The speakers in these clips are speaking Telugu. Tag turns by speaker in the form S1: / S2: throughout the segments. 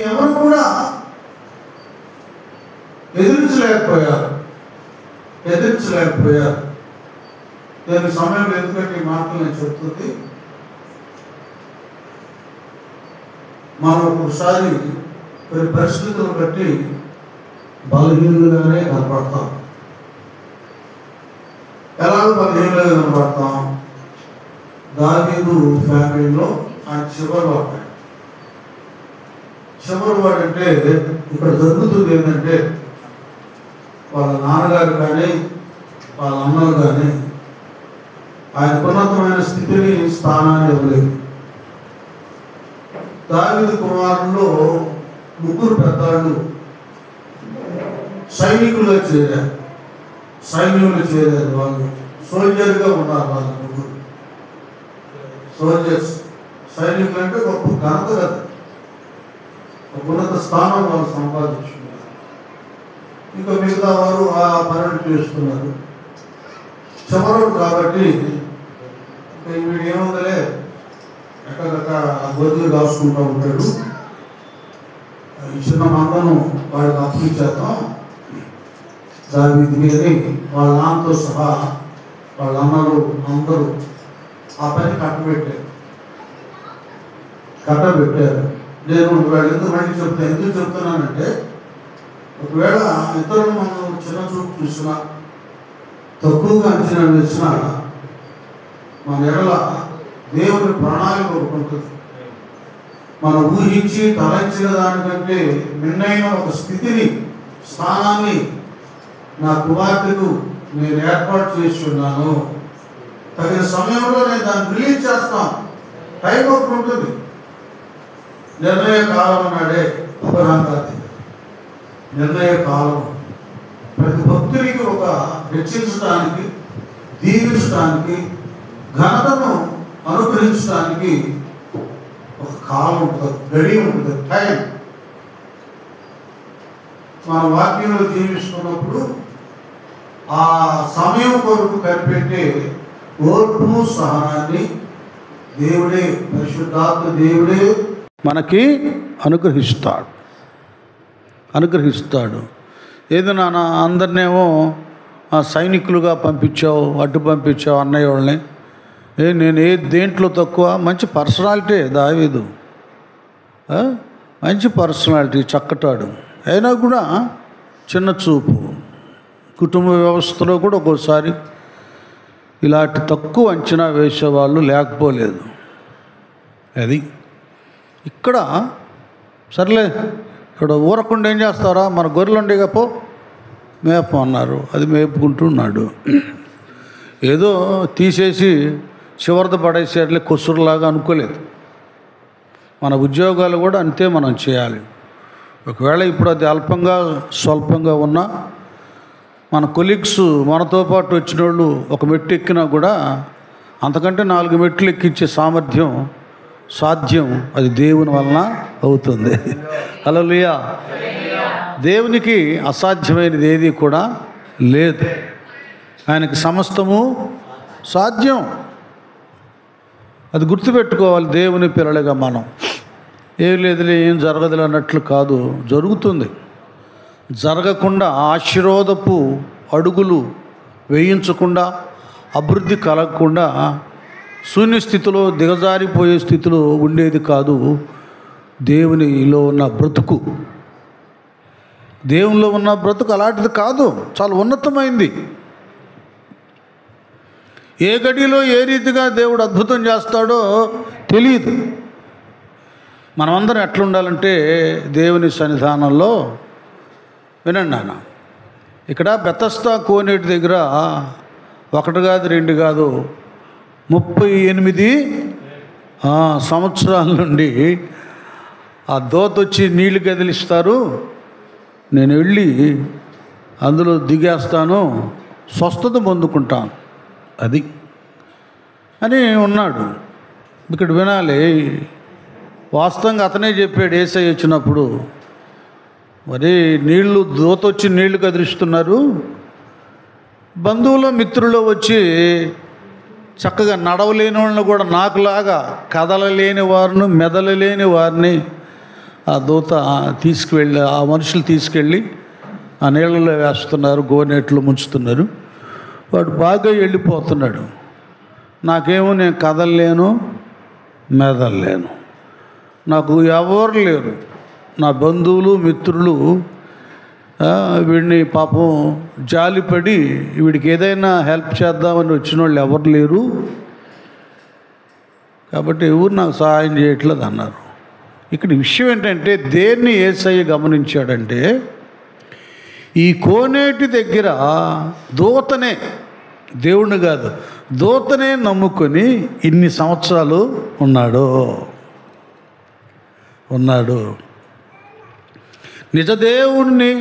S1: ఎవరు కూడా ఎదిరించలేకపోయారు. దాని సమయంలో ఎందుకంటే ఈ మాటలు నేను చెప్తుంది, మనం ఒకసారి కొన్ని పరిస్థితులు బట్టి బలహీనులుగానే కనపడతాం. ఎలాగో బలహీనులుగా కనపడతాం. దావీదు ఫ్యామిలీలో ఆయన చివరి వాడంటే ఇక్కడ జరుగుతుంది ఏంటంటే, వాళ్ళ నాన్నగారు కానీ వాళ్ళ అన్నలు కానీ ఆయన ఉన్నతమైన స్థితిని, స్థానాన్ని ఇవ్వలేదు. దావీదు కుమారుల్లో 3 పెద్దాళ్ళు సైనికులు చేరారు. వాళ్ళు సోల్జర్గా ఉన్నారు. వాళ్ళు 3 సోల్జర్స్. సైనికులు అంటే గొప్ప ఘనత కదా, ఒక ఉన్నత స్థానం వాళ్ళు సంపాదించుకున్నారు. ఇంకా మిగతా వారు ఆ పనులు చేస్తున్నారు. చివరోడు కాబట్టి వీడు ఏముందలే ఎక్కడెక్కడ గొర్రెలు కాసుకుంటూ ఉంటాడు, ఈ చిన్న మందను వాడికి అప్పగించేద్దాం దావీదుకి అని వాళ్ళ నాన్నతో సహా వాళ్ళ అన్నలు అందరూ ఆ పని కట్టబెట్టారు. నేను ఎందుకు చెప్తున్నానంటే, ఒకవేళ ఇతరులు మనం చిన్న చూపు చూసినా, తక్కువగా అంచనా వేసినా, మన ఎడల దేవుని ప్రణాళిక ఒకటి ఉంటుంది. మనం ఊహించి తలంచిన దానికంటే నిన్నైన ఒక స్థితిని, స్థానాన్ని నా కుమార్తెకు నేను ఏర్పాటు చేసి ఉన్నాను. తగిన సమయంలో నేను దాన్ని రిలీజ్ చేస్తాను. టైం ఒకటి ఉంటుంది. నిర్ణయ కాలం అన్నాడే అపరాంతాది. నిర్ణయ కాలం ప్రతి భక్తునికి ఒక హెచ్చించడానికి, దీవించడానికి, ఘనతను అనుగ్రహించడానికి ఒక కాలం ఉంటుంది, గడి ఉంటుంది, టైం. మన వాక్యంలో జీవిస్తున్నప్పుడు ఆ సమయం కొరకు కనిపెట్టే ఓర్పు, సహనాన్ని దేవుడే, పరిశుద్ధాత్మ దేవుడే మనకి అనుగ్రహిస్తాడు. ఏదో నాన్న అందరినేమో సైనికులుగా పంపించావు, అడ్డు పంపించావు అన్నయ్య వాళ్ళని. నేను దేంట్లో తక్కువ? మంచి పర్సనాలిటీ దావీదు, మంచి పర్సనాలిటీ, చక్కటాడు. అయినా కూడా చిన్న చూపు. కుటుంబ వ్యవస్థలో కూడా ఒక్కోసారి ఇలాంటి తక్కువ అంచనా వేసేవాళ్ళు లేకపోలేదు. అది ఇక్కడ సర్లే, ఇక్కడ ఊరకుండా ఏం చేస్తారా, మన గొర్రెలు ఉండేగా పో మేపు అన్నారు. అది మేపుకుంటున్నాడు. ఏదో తీసేసి చివరిది పడేసేట్లే కొసురులాగా అనుకోలేదు. మన ఉద్యోగాలు కూడా అంతే మనం చేయాలి. ఒకవేళ ఇప్పుడు అది అల్పంగా స్వల్పంగా ఉన్నా, మన కొలీగ్స్ మనతో పాటు వచ్చిన వాళ్ళు ఒక మెట్టు ఎక్కినా కూడా అంతకంటే 4 మెట్లు ఎక్కించే సాధ్యం అది దేవుని వలన అవుతుంది. హల్లెలూయా. దేవునికి అసాధ్యమైనది ఏది కూడా లేదు. ఆయనకి సమస్తము సాధ్యం. అది గుర్తుపెట్టుకోవాలి. దేవుని పిల్లలుగా మనం ఏం లేదులే, ఏం జరగదులే అన్నట్లు కాదు, జరుగుతుంది. జరగకుండా ఆశీర్వాదపు అడుగులు వేయించకుండా, అభివృద్ధి కలగకుండా, శూన్యస్థితిలో దిగజారిపోయే స్థితిలో ఉండేది కాదు దేవునిలో ఉన్న బ్రతుకు. దేవునిలో ఉన్న బ్రతుకు అలాంటిది కాదు, చాలా ఉన్నతమైంది. ఏ గడిలో ఏ రీతిగా దేవుడు అద్భుతం చేస్తాడో తెలియదు. మనమందరం ఎట్లుండాలంటే దేవుని సన్నిధానంలో, వినండి నాన్న, ఇక్కడ బెతస్దా కోనేటి దగ్గర 1 కాదు 2 కాదు 38 సంవత్సరాల నుండి ఆ దోత వచ్చి నీళ్లు కదిలిస్తారు, నేను వెళ్ళి అందులో దిగేస్తాను, స్వస్థత పొందుకుంటాను అది అని ఉన్నాడు. ఇక్కడ వినాలి, వాస్తవంగా అతనే చెప్పాడు యేసయ్య వచ్చినప్పుడు. మరి దోత వచ్చి నీళ్లు కదిలిస్తున్నారు, బంధువులు మిత్రులు వచ్చి చక్కగా నడవలేని వాళ్ళని కూడా నాకులాగా కదలలేని వారిని, మెదలలేని వారిని,
S2: ఆ దూత తీసుకువెళ్ళి ఆ మనుషులు తీసుకెళ్ళి ఆ నీళ్ళలో వేస్తున్నారు, గోనెట్లో ముంచుతున్నారు. వాడు బాగా వెళ్ళిపోతున్నాడు. నాకేమో నేను కదలలేను, మెదలలేను, నాకు ఎవరు లేరు, నా బంధువులు మిత్రులు వీడిని పాపం జాలిపడి వీడికి ఏదైనా హెల్ప్ చేద్దామని వచ్చిన వాళ్ళు ఎవరు లేరు, కాబట్టి ఎవరు నాకు సహాయం చేయట్లేదు అన్నారు. ఇక్కడ విషయం ఏంటంటే దేన్ని యేసయ్య గమనించాడంటే ఈ కోనేటి దగ్గర దూతనే, దేవుణ్ణి కాదు, దూతనే నమ్ముకొని ఇన్ని సంవత్సరాలు ఉన్నాడు. నిజదేవుణ్ణి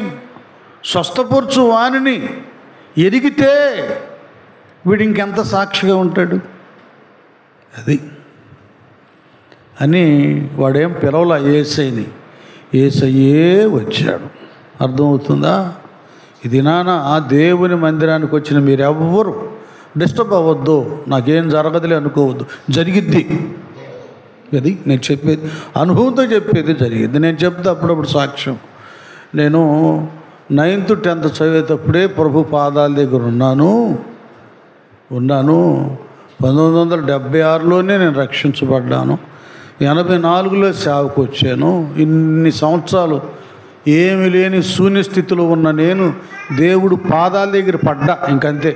S2: స్వస్థపరచు వానిని ఎరిగితే వీడు ఇంకెంత సాక్షిగా ఉంటాడు. అది అని వాడేం పిలవలా యేసయ్యని, యేసయ్యే వచ్చాడు. అర్థమవుతుందా? ఇది నాన్న దేవుని మందిరానికి వచ్చిన మీరెవ్వరు డిస్టర్బ్ అవ్వద్దు, నాకేం జరగదులే అనుకోవద్దు, జరిగిద్ది. అది నేను చెప్పేది, అనుభవంతో చెప్పేది జరిగింది. నేను చెప్తే అప్పుడప్పుడు సాక్ష్యం. నేను 9th 10th చదివేటప్పుడే ప్రభు పాదాల దగ్గర ఉన్నాను. 1976లోనే నేను రక్షించబడ్డాను. 84లో సేవకు వచ్చాను. ఇన్ని సంవత్సరాలు ఏమి లేని శూన్య స్థితిలో ఉన్న నేను దేవుడు పాదాల దగ్గర పడ్డా, ఇంకంతే.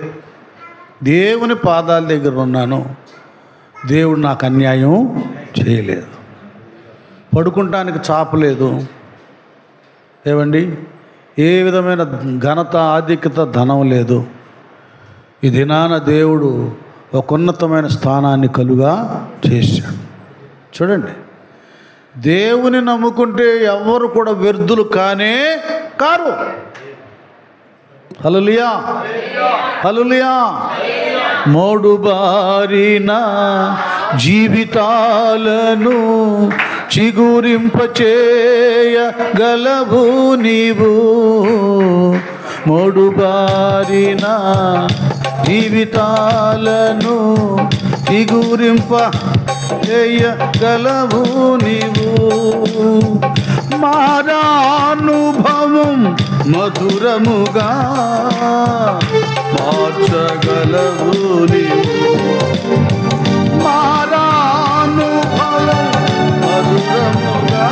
S2: దేవుని పాదాల దగ్గర ఉన్నాను. దేవుడు నాకు అన్యాయం చేయలేదు, పడుకుంటానికి చాపలేదు. ఏమండి, ఏ విధమైన ఘనత ఆధిక్యత ధనం లేదు. ఈ దినాన దేవుడు ఒక ఉన్నతమైన స్థానాన్ని కలుగా చేశాడు. చూడండి, దేవుని నమ్ముకుంటే ఎవ్వరు కూడా వ్యర్థులు కారు. హల్లెలూయా, హల్లెలూయా. మోడుబారిన జీవితాలను చిగురింపచేయగలవు నీవు. మోడుబారిన జీవితాలను చిగురింపచేయగలవు నీవు. మారానుభవం మధురముగా మార్చగలవు నీవు. మారానుభవం మధురముగా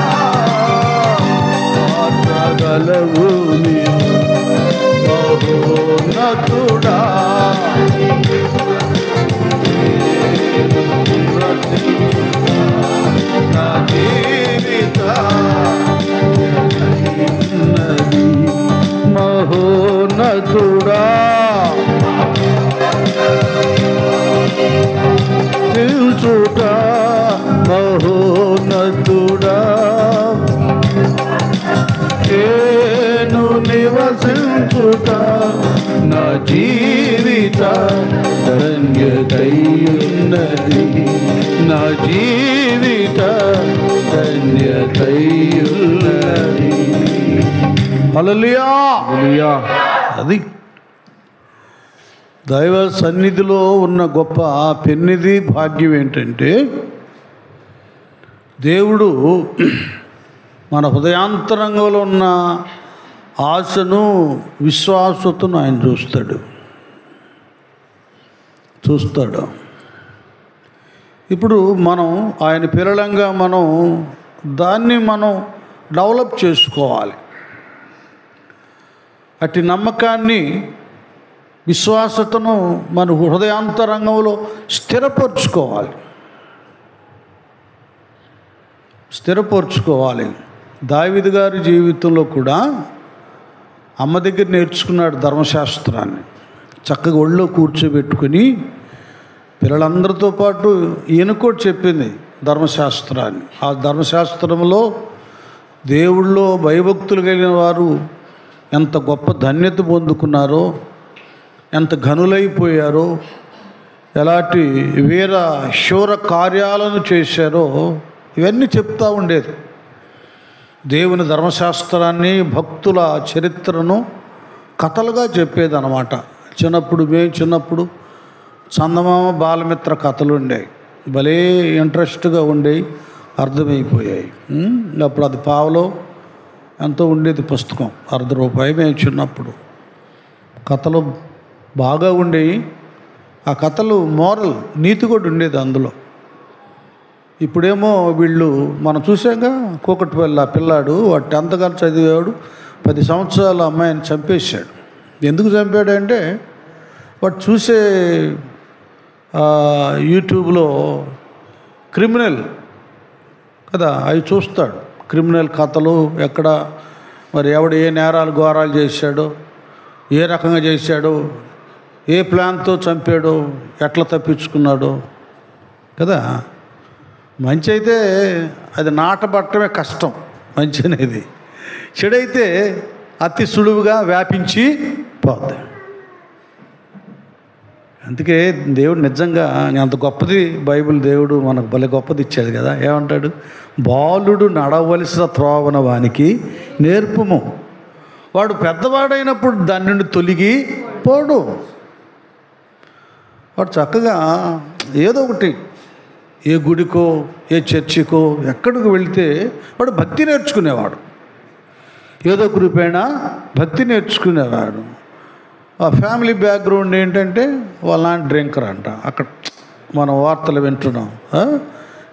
S2: మార్చగలవు నీవు. మహోన్నతుడా నా జీవిత మహోన్నతుడా నిల్చుట, మహోన్నతుడా నేను నివసించుట, నా జీవిత ధన్యతయున్నది, నా జీవిత ధన్యతయున్నది. హల్లెలూయా, హల్లెలూయా. అది దైవ సన్నిధిలో ఉన్న గొప్ప పెన్నిది భాగ్యం ఏంటంటే దేవుడు మన హృదయాంతరంగంలో ఉన్న ఆశను, విశ్వాసతను ఆయన చూస్తాడు. ఇప్పుడు మనం ఆయన పిల్లలంగా దాన్ని డెవలప్ చేసుకోవాలి. అట్టి నమ్మకాన్ని, విశ్వాసతను మన హృదయాంతరంగంలో స్థిరపరుచుకోవాలి. దావీదు గారి జీవితంలో కూడా అమ్మ దగ్గర నేర్చుకున్నాడు ధర్మశాస్త్రాన్ని. చక్కగా ఒళ్ళో కూర్చోబెట్టుకుని పిల్లలందరితో పాటు ఈయన కూడా చెప్పింది ధర్మశాస్త్రాన్ని. ఆ ధర్మశాస్త్రంలో దేవుళ్ళో భయభక్తులు కలిగిన వారు ఎంత గొప్ప ధన్యత పొందుకున్నారో, ఎంత ఘనులైపోయారో, ఎలాంటి వీర శూర కార్యాలను చేశారో ఇవన్నీ చెప్తూ ఉండేది. దేవుని ధర్మశాస్త్రాన్ని, భక్తుల చరిత్రను కథలుగా చెప్పేదన్నమాట. చిన్నప్పుడు చందమామ బాలమిత్ర కథలు ఉండేవి, భలే ఇంట్రెస్ట్గా ఉండేవి. అర్థమైపోయాయి. అప్పుడు అది పావలో ఎంతో ఉండేది పుస్తకం, ₹1 మేము చిన్నప్పుడు. కథలు బాగా ఉండేవి. ఆ కథలు మోరల్ నీతి కూడా ఉండేది అందులో. ఇప్పుడేమో వీళ్ళు మనం చూసాక కూకట్పల్లి ఆ పిల్లాడు వాడు 10th క్లాస్ చదివాడు, 10 సంవత్సరాల అమ్మాయిని చంపేశాడు. ఎందుకు చంపాడంటే వాడు చూసే యూట్యూబ్లో క్రిమినల్ కదా అవి చూస్తాడు. క్రిమినల్ కథలు ఎక్కడ మరి ఎవడు ఏ నేరాలు ఘోరాలు చేశాడో, ఏ రకంగా చేశాడో, ఏ ప్లాన్తో చంపాడో, ఎట్లా తప్పించుకున్నాడో కదా. మంచి అయితే అది నాటబట్టమే కష్టం, మంచి అనేది. చెడైతే అతి సులువుగా వ్యాపించి పోద్ది. అందుకే దేవుడు నిజంగా అంత గొప్పది బైబిల్ దేవుడు మనకు భలే గొప్పది ఇచ్చాడు కదా. ఏమంటాడు? బాలుడు నడవలసిన త్రోవన వానికి నేర్పుము, వాడు పెద్దవాడైనప్పుడు దాని నుండి తొలగి పోడు. వాడు చక్కగా ఏదో ఒకటి, ఏ గుడికో ఏ చర్చికో ఎక్కడికి వెళితే వాడు భక్తి నేర్చుకునేవాడు, ఏదో ఒక రూపేణా భక్తి నేర్చుకునేవాడు. ఆ ఫ్యామిలీ బ్యాక్గ్రౌండ్ ఏంటంటే వాళ్ళ నాన్న డ్రింకర్ అంట. అక్కడ మనం వార్తలు వింటున్నాం.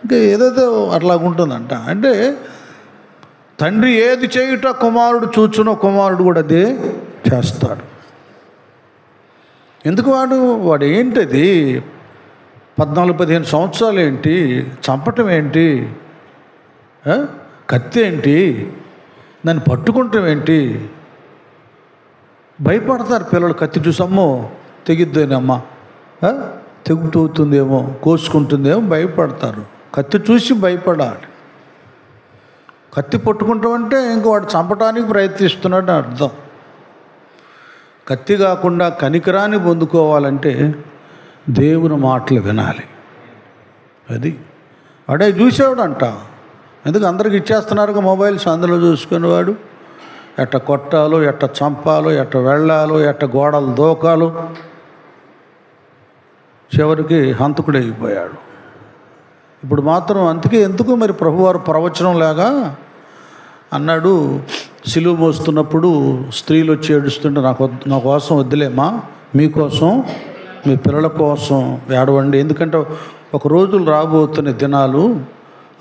S2: ఇంకా ఏదైతే అట్లాగుంటుందంట. అంటే తండ్రి ఏది చేయుట కుమారుడు చూచునో కుమారుడు కూడా అదే చేస్తాడు. ఎందుకు వాడు ఏంటది 14-15 సంవత్సరాలు ఏంటి, చంపటం ఏంటి, కత్తి ఏంటి, దాన్ని పట్టుకుంటాం ఏంటి? భయపడతారు పిల్లలు. కత్తి చూసమ్మో తెగిద్దేనమ్మా, తెగుతుందేమో, కోసుకుంటుందేమో భయపడతారు. కత్తి చూసి భయపడాలి. కత్తి పట్టుకుంటామంటే ఇంక వాడు చంపడానికి ప్రయత్నిస్తున్నాడు అర్థం. కత్తి కాకుండా కనికరాన్ని పొందుకోవాలంటే దేవుని మాటలు వినాలి. అది వాడే చూసేవాడంట. ఎందుకు అందరికి ఇచ్చేస్తున్నారుగా మొబైల్స్, అందులో చూసుకునేవాడు ఎట్ట కొట్టాలో, ఎట్ట చంపాలో, ఎట్ట వెళ్ళాలో, ఎట్ట గోడలు దూకాలో, చివరికి హంతకుడైపోయాడు. ఇప్పుడు మాత్రం అందుకే ఎందుకు మరి ప్రభువారు ప్రవచనం లాగా అన్నాడు, సిలువ మోస్తున్నప్పుడు స్త్రీలు వచ్చి ఏడుస్తుంటే నా కోసం వద్దులేమ్మా, మీకోసం మీ పిల్లల కోసం ఏడవండి. ఎందుకంటే ఒక రోజులు రాబోతున్న దినాలు,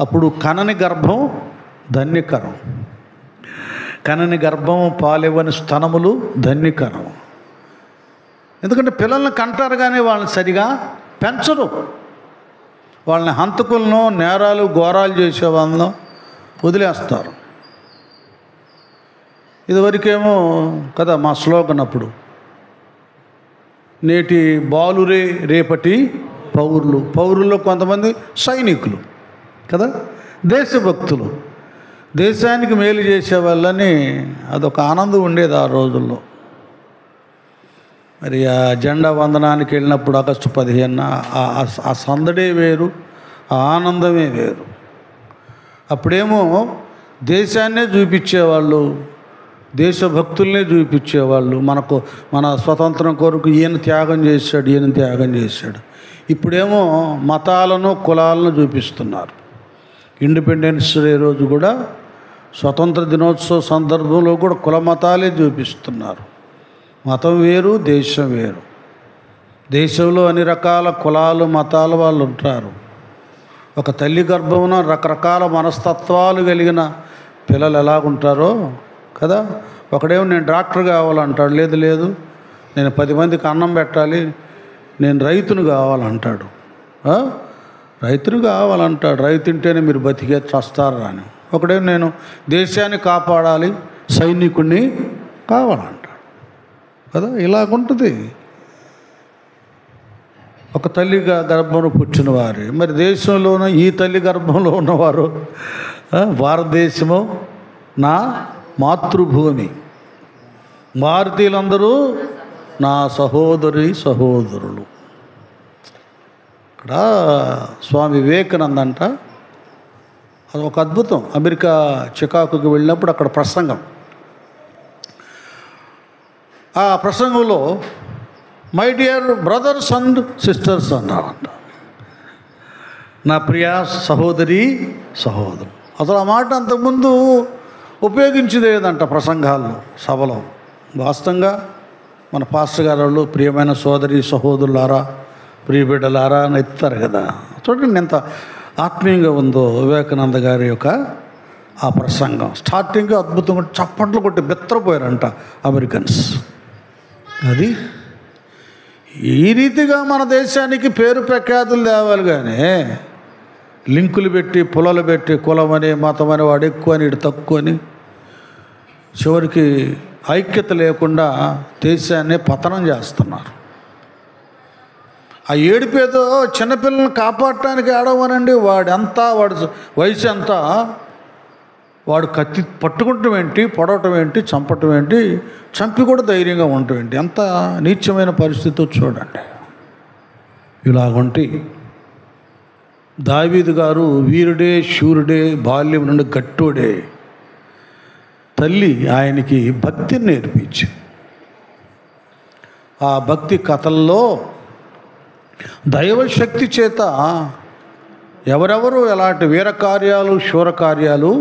S2: అప్పుడు కనని గర్భం ధన్యకరం, కనని గర్భం పాలివ్వని స్తనములు ధన్యకరం. ఎందుకంటే పిల్లల్ని కంటారు కానీ వాళ్ళని సరిగా పెంచరు. వాళ్ళని హంతకులను, నేరాలు ఘోరాలు చేసే వాళ్ళను వదిలేస్తారు. ఇదివరకేమో కదా మా స్లోగన్ అప్పుడు, నేటి బాలురే రేపటి పౌరులు. పౌరుల్లో కొంతమంది సైనికులు కదా, దేశభక్తులు, దేశానికి మేలు చేసే వాళ్ళని. అదొక ఆనందం ఉండేది ఆ రోజుల్లో. మరి ఆ జెండా వందనానికి వెళ్ళినప్పుడు ఆగస్టు 15 ఆ సందడే వేరు, ఆ ఆనందమే వేరు. అప్పుడేమో దేశాన్నే చూపించేవాళ్ళు, దేశభక్తుల్నే చూపించేవాళ్ళు. మన స్వతంత్రం కొరకు ఈయన త్యాగం చేశాడు, ఈయన త్యాగం చేశాడు. ఇప్పుడేమో మతాలను, కులాలను చూపిస్తున్నారు. ఇండిపెండెన్స్ డే రోజు కూడా, స్వతంత్ర దినోత్సవ సందర్భంలో కూడా కుల మతాలే చూపిస్తున్నారు. మతం వేరు, దేశం వేరు. దేశంలో అన్ని రకాల కులాలు, మతాల వాళ్ళు ఉంటారు. ఒక తల్లి గర్భమున రకరకాల మనస్తత్వాలు కలిగిన పిల్లలు ఎలాగుంటారో కదా. ఒకడేమో నేను డాక్టర్ కావాలంటాడు, లేదు నేను 10 మందికి అన్నం పెట్టాలి, నేను రైతును కావాలంటాడు. రైతును కావాలంటాడు, రైతు ఉంటేనే మీరు బతికే చస్తారు అని. ఒకడేమో నేను దేశాన్ని కాపాడాలి, సైనికుడిని కావాలంటాడు కదా. ఇలాగుంటుంది. ఒక తల్లి గర్భంలో పుట్టిన వారు, మరి దేశంలోనూ ఈ తల్లి గర్భంలో ఉన్నవారు, భారతదేశము నా మాతృభూమి, భారతీయులందరూ నా సహోదరులు. ఇక్కడ స్వామి వివేకానంద అంట, అది ఒక అద్భుతం. అమెరికా చికాగోకి వెళ్ళినప్పుడు అక్కడ ప్రసంగం. ఆ ప్రసంగంలో my dear brothers and sisters అన్నారంట. నా ప్రియ సహోదరి సహోదరులు. అసలు ఆ మాట అంతకుముందు ఉపయోగించేదేదంట ప్రసంగాల్లో, సభలో. వాస్తవంగా మన పాస్టర్ గారు వాళ్ళు ప్రియమైన సోదరి సహోదరులారా, ప్రియబిడ్డలారా అని ఎత్తారు కదా. చూడండి ఎంత ఆత్మీయంగా ఉందో వివేకానంద గారి యొక్క ఆ ప్రసంగం. స్టార్టింగ్ అద్భుతంగా చప్పట్లు కొట్టి బెత్తరపోయారంట అమెరికన్స్. అది ఈ రీతిగా మన దేశానికి పేరు ప్రఖ్యాతులు తేవాలి, కానీ లింకులు పెట్టి పులలు పెట్టి కులమని మతమని వాడు ఎక్కువ అని ఇటు తక్కువ అని చివరికి ఐక్యత లేకుండా దేశాన్ని పతనం చేస్తున్నారు. ఆ ఏడుపేదో చిన్నపిల్లల్ని కాపాడటానికి ఆడవనండి. వాడంతా వాడు వయసు అంతా వాడు కత్తి పట్టుకుంటం ఏంటి, పొడవటం ఏంటి, చంపటం ఏంటి, చంపి కూడా ధైర్యంగా ఉండటం ఏంటి? ఎంత నీచమైన పరిస్థితి చూడండి. ఇలాగుంటే దావీదు గారు వీరుడే, శూరుడే, బాల్యం నుండి గట్టుడే. తల్లి ఆయనకి భక్తిని నేర్పించి ఆ భక్తి కథల్లో దైవశక్తి చేత ఎవరెవరు ఎలాంటి వీరకార్యాలు శూరకార్యాలు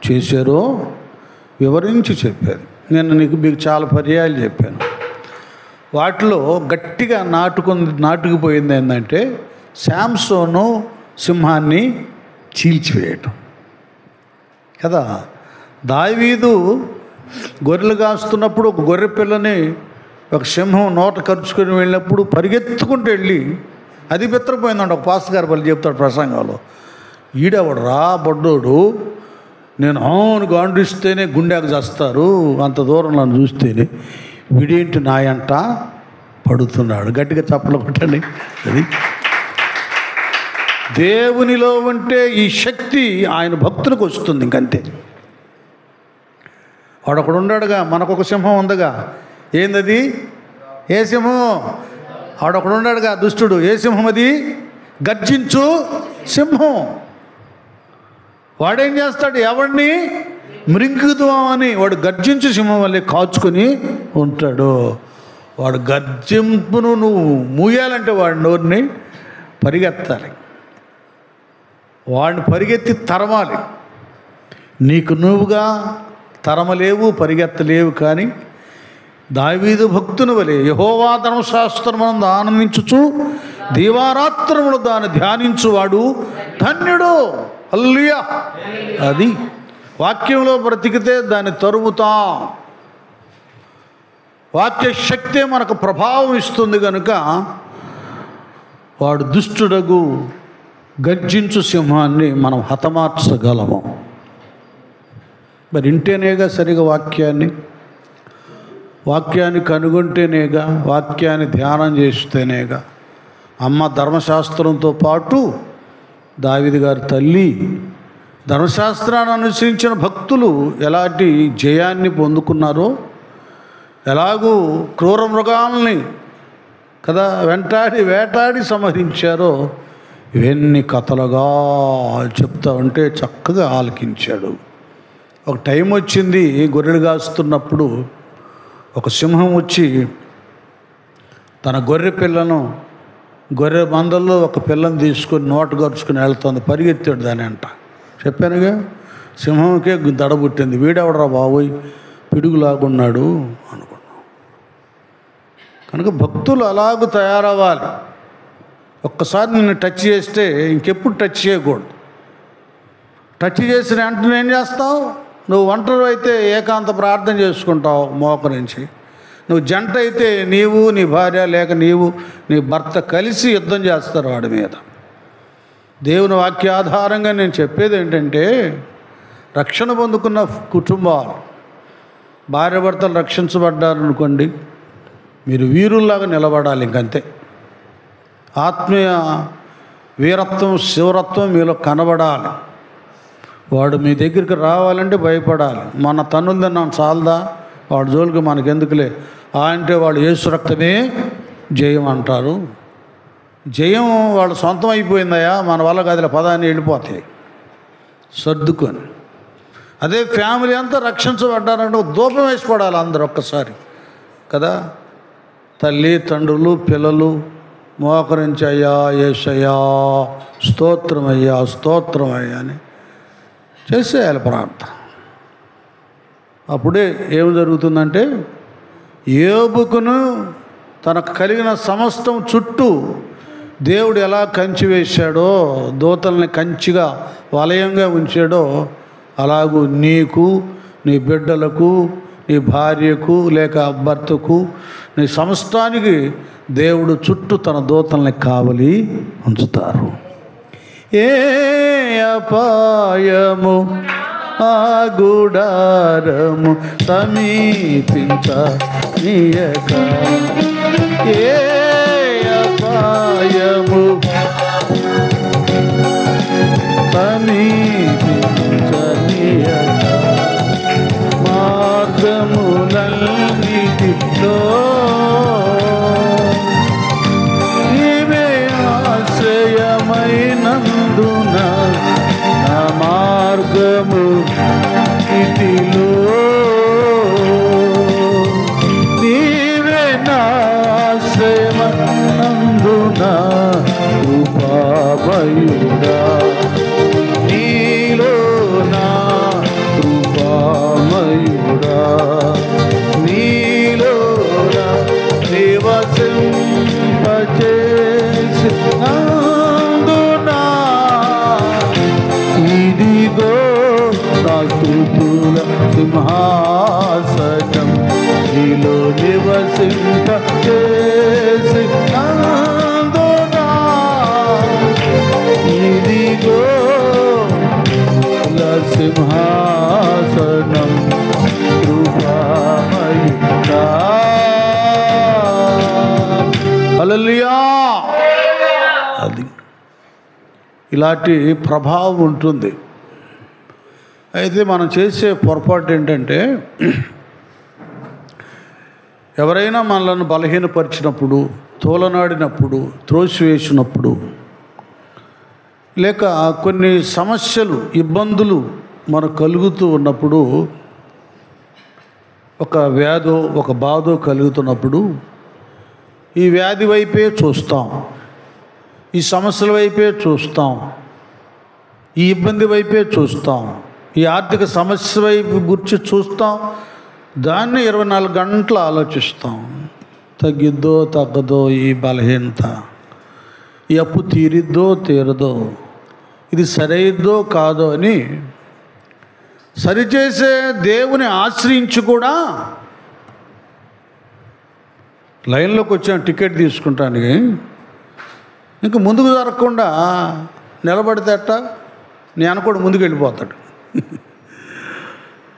S2: చేశారో వివరించి చెప్పారు. నేను మీకు చాలా పర్యాయాలు చెప్పాను. వాటిలో గట్టిగా నాటుకుపోయింది ఏంటంటే శాంసోను సింహాన్ని చీల్చివేయటం కదా. దావీదు గొర్రెలు కాస్తున్నప్పుడు ఒక గొర్రె పిల్లని ఒక సింహం నోట కరుచుకొని వెళ్ళినప్పుడు పరిగెత్తుకుంటూ వెళ్ళి అది బెత్తరపోయిందండి. ఒక పాస్టర్ గారు వాళ్ళు చెప్తాడు ప్రసంగంలో, ఈడెవడు రా బొడ్డోడు, నేను అవును గాండిస్తేనే గుండెకు చేస్తారు, అంత దూరం నన్ను చూస్తేనే, వీడేంటి నాయంట పడుతున్నాడు. గట్టిగా చప్పలు కొట్టండి. అది దేవునిలో ఉంటే ఈ శక్తి ఆయన భక్తులకు వస్తుంది. ఇంకంతే. వాడొకడు ఉన్నాడుగా, మనకొక సింహం ఉందిగా. ఏందది? ఏ సింహం? వాడొకడు ఉన్నాడుగా దుష్టుడు. ఏ సింహం అది? గర్జించు సింహం. వాడేం చేస్తాడు? ఎవడిని మృంగుదామని వాడు గర్జించు సింహం వల్లే కాచుకొని ఉంటాడు. వాడు గర్జింపును నువ్వు మూయాలంటే వాడి నోరుని పరిగెత్తాలి, వాడిని పరిగెత్తి తరమాలి. నీకు నువ్వుగా తరమలేవు, పరిగెత్తలేవు. కానీ దావీదు భక్తుని వలె యెహోవా ధర్మశాస్త్రమునందు ఆనందించుచు దీవారాత్రములు దాన్ని ధ్యానించువాడు ధన్యుడు. హల్లెలూయా. అది వాక్యంలో బ్రతికితే దాన్ని తరుముతాం. వాక్య శక్తే మనకు ప్రభావం ఇస్తుంది కనుక వాడు దుష్టుడగు గర్జించు సింహాన్ని మనం హతమార్చగలము. మరి ఇంటేనేగా సరిగా వాక్యాన్ని కనుగొంటేనేగా, వాక్యాన్ని ధ్యానం చేస్తేనేగా. అమ్మ ధర్మశాస్త్రంతో పాటు దావీదు గారి తల్లి ధర్మశాస్త్రాన్ని అనుసరించిన భక్తులు ఎలాంటి జయాన్ని పొందుకున్నారో, ఎలాగూ క్రూర మృగాల్ని కదా వేటాడి సంహరించారో ఇవన్నీ కథలుగా చెప్తా ఉంటే చక్కగా ఆలకించాడు. ఒక టైం వచ్చింది, గొర్రెలు కాస్తున్నప్పుడు ఒక సింహం వచ్చి తన గొర్రె పిల్లను, గొర్రె మందల్లో ఒక పిల్లని తీసుకొని నోటు గరుచుకుని వెళ్తుంది. పరిగెత్తాడు దాని అంట. చెప్పానుగా, సింహంకే దడ పుట్టింది. వీడెవడరా బాబోయ్ పిడుగులాగున్నాడు అనుకున్నాం. కనుక భక్తులు అలాగూ తయారవ్వాలి. ఒక్కసారి నిన్ను టచ్ చేస్తే ఇంకెప్పుడు టచ్ చేయకూడదు. టచ్ చేసిన వెంటనే ఏం చేస్తావు? నువ్వు ఒంటరి అయితే ఏకాంత ప్రార్థన చేసుకుంటావు మోకరించి. నువ్వు జంట అయితే నీవు నీ భార్య లేక నీవు నీ భర్త కలిసి యుద్ధం చేస్తారు వాడి మీద. దేవుని వాక్యాధారంగా నేను చెప్పేది ఏంటంటే, రక్షణ పొందుకున్న కుటుంబాలు భార్య భర్తలు రక్షించబడ్డారనుకోండి, మీరు వీరుల్లాగా నిలబడాలి. ఇంకంతే. ఆత్మీయ వీరత్వం శివరత్వం మీలో కనబడాలి. వాడు మీ దగ్గరికి రావాలంటే భయపడాలి. మన తన్నులు తిన్నాం చాలదా, వాడు జోలికి మనకెందుకులే అంటే వాడు యేసు రక్తమే జయం అంటారు. జయం వాళ్ళ సొంతం అయిపోయిందయా, మన వల్ల గదిలో పదాన్ని వెళ్ళిపోతాయి సర్దుకొని. అదే ఫ్యామిలీ అంతా రక్షించబడ్డారంటే ధూపం వేసి పడాలి అందరు ఒక్కసారి కదా. తల్లి తండ్రులు పిల్లలు మోకరించి అయ్యా యేసయ్యా స్తోత్రమయ్యా స్తోత్రమయ్యా అని చేసేయాలి ప్రార్థన. అప్పుడే ఏం జరుగుతుందంటే యోబుకును తనకు కలిగిన సమస్తం చుట్టూ దేవుడు ఎలా కంచి వేశాడో, దూతల్ని కంచిగా వలయంగా ఉంచాడో, అలాగూ నీకు, నీ బిడ్డలకు, నీ భార్యకు లేక భర్తకు, నీ సమస్తానికి దేవుడు చుట్టూ తన దూతల్ని కావలి ఉంచుతారు. ఏ అపాయము ఆ గుడారము సమీపించనీయక, ఏ అపాయము సమీపించనీయక, మార్గములన్నిటిలో నీవే ఆశ్రయమైనందున నా మార్గము ఇటిలో నీవే నా ఆశ్రయమైనందున కృపామయుడా, నీలో నా కృపామయుడా, నీలో నా నివసింపచేసి నందునా ఇదిగో నా స్తుతుల సింహాసనం, నీలో నివసింపచేసి నందునా ఇదిగో నా సింహాసనం కృపామయుడా. హల్లెలూయా. అది ఇలాంటి ప్రభావం ఉంటుంది. అయితే మనం చేసే పొరపాటు ఏంటంటే, ఎవరైనా మనల్ని బలహీనపరిచినప్పుడు, తోలనాడినప్పుడు, త్రోసివేసినప్పుడు, లేక కొన్ని సమస్యలు, ఇబ్బందులు మనకు కలుగుతూ ఉన్నప్పుడు, ఒక వ్యాధో ఒక బాధో కలుగుతున్నప్పుడు ఈ వ్యాధి వైపే చూస్తాం, ఈ సమస్యల వైపే చూస్తాం, ఈ ఇబ్బంది వైపే చూస్తాం, ఈ ఆర్థిక సమస్య వైపు గురించి చూస్తాం. దాన్ని 24 గంటలు ఆలోచిస్తాం. తగ్గిద్దో తగ్గదో ఈ బలహీనత, ఈ అప్పు తీరిద్దో తీరదో, ఇది సరైద్దో కాదో అని సరిచేసే దేవుని ఆశ్రయించి కూడా లైన్లోకి వచ్చాను టికెట్ తీసుకుంటానికి, ఇంకా ముందుకు జరగకుండా నిలబడితే అట్ట నేను కూడా ముందుకు వెళ్ళిపోతాడు.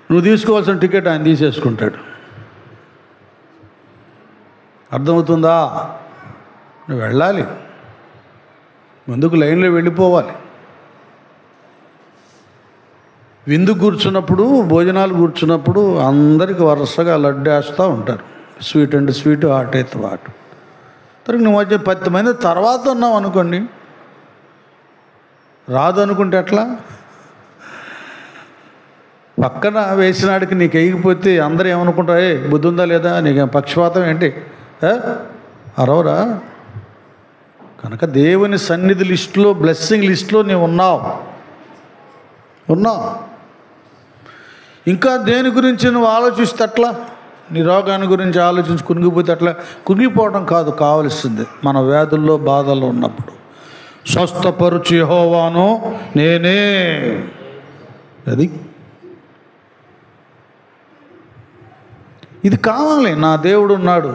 S2: నువ్వు తీసుకోవాల్సిన టికెట్ ఆయన తీసేసుకుంటాడు. అర్థమవుతుందా? నువ్వు వెళ్ళాలి, ముందుకు లైన్లో వెళ్ళిపోవాలి. విందు కూర్చున్నప్పుడు, భోజనాలు కూర్చున్నప్పుడు అందరికి వరుసగా లడ్డు వేస్తూ ఉంటారు. స్వీట్ అంటే స్వీట్, హాట్ అయితే హాట్. తనకి నువ్వు వచ్చే 10 మంది తర్వాత ఉన్నావు అనుకోండి, రాదు అనుకుంటే ఎట్లా? పక్కన వేసినాడికి నీకు వేయకపోతే అందరూ ఏమనుకుంటారు, ఏ బుద్ధి ఉందా లేదా, నీకు పక్షపాతం ఏంటి, అరవరా? కనుక దేవుని సన్నిధి లిస్టులో, బ్లెస్సింగ్ లిస్టులో నీవు ఉన్నావు. ఇంకా దేని గురించి నువ్వు ఆలోచిస్తే అట్లా, నీ రోగాన్ని గురించి ఆలోచించి కునిగిపోతే అట్లా. కునిగిపోవడం కాదు కావలసింది, మన వ్యాధుల్లో బాధల్లో ఉన్నప్పుడు స్వస్థపరుచు యెహోవాను నేనే. అది ఇది కావాలి. నా దేవుడు ఉన్నాడు.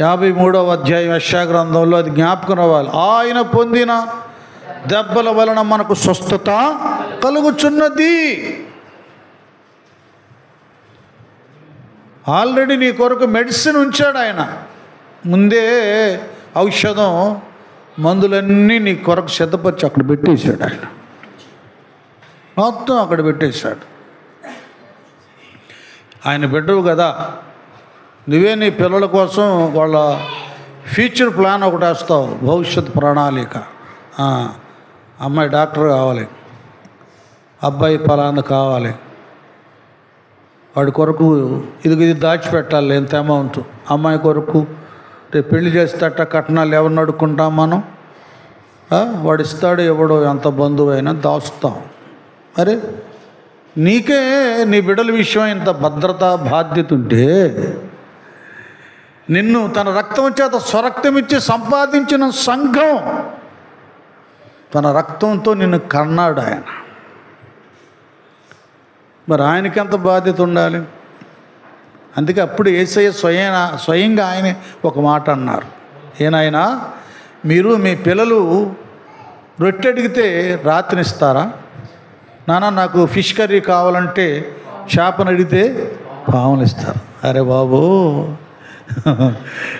S2: 53వ అధ్యాయం యెషయా గ్రంథంలో అది జ్ఞాపకం రావాలి. ఆయన పొందిన దెబ్బల వలన మనకు స్వస్థత కలుగుచున్నది. ఆల్రెడీ నీ కొరకు మెడిసిన్ ఉంచాడు ఆయన. ముందే ఔషధం, మందులన్నీ నీ కొరకు సిద్ధపరిచి అక్కడ పెట్టేశాడు ఆయన. మొత్తం అక్కడ పెట్టేశాడు. ఆయన బిడ్డవు కదా, నువ్వే నీ పిల్లల కోసం వాళ్ళ ఫ్యూచర్ ప్లాన్ ఒకటి వేస్తావు, భవిష్యత్ ప్రణాళిక. అమ్మాయి డాక్టర్ కావాలి, అబ్బాయి ఫలానా కావాలి, వాడి కొరకు ఇది దాచిపెట్టాలి ఎంత అమౌంట్, అమ్మాయి కొరకు రేపు పెళ్లి చేస్తేట కట్నాలు ఎవరిని అడుక్కుంటాం మనం? వాడు ఇస్తాడు ఎవడో, ఎంత బంధువు అయినా దాచుతాం. అరే నీకే నీ బిడ్డల విషయం ఇంత భద్రత బాధ్యత ఉంటే నిన్ను తన రక్తం చేత స్వరక్తం ఇచ్చి సంపాదించిన సంఘం తన రక్తంతో నిన్ను కన్నాడు ఆయన. మరి ఆయనకి ఎంత బాధ్యత ఉండాలి? అందుకే అప్పుడు యేసయ్య స్వయంగా ఆయన ఒక మాట అన్నారు. ఏనాయనా, మీరు మీ పిల్లలు రొట్టె అడిగితే రాత్రినిస్తారా? నాన్న నాకు ఫిష్ కర్రీ కావాలంటే చేపను అడిగితే పాములు ఇస్తారు. అరే బాబు,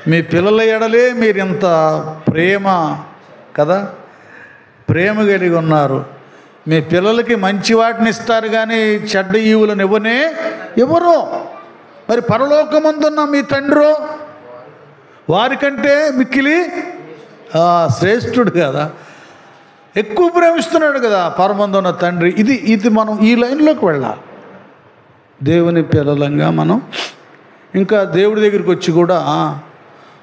S2: మీ పిల్లల ఎడలే మీరు ఇంత ప్రేమ కదా, ప్రేమ కలిగి ఉన్నారు. మీ పిల్లలకి మంచి వాటిని ఇస్తారు కానీ చెడ్డ ఈవులను ఇవ్వరు. మరి పరలోకమందున్న మీ తండ్రి వారికంటే మిక్కిలి శ్రేష్ఠుడు కదా, ఎక్కువ ప్రేమిస్తున్నాడు కదా పరమందున్న తండ్రి. ఇది మనం ఈ లైన్లోకి వెళ్ళాలి. దేవుని పిల్లలంగా మనం ఇంకా దేవుడి దగ్గరికి వచ్చి కూడా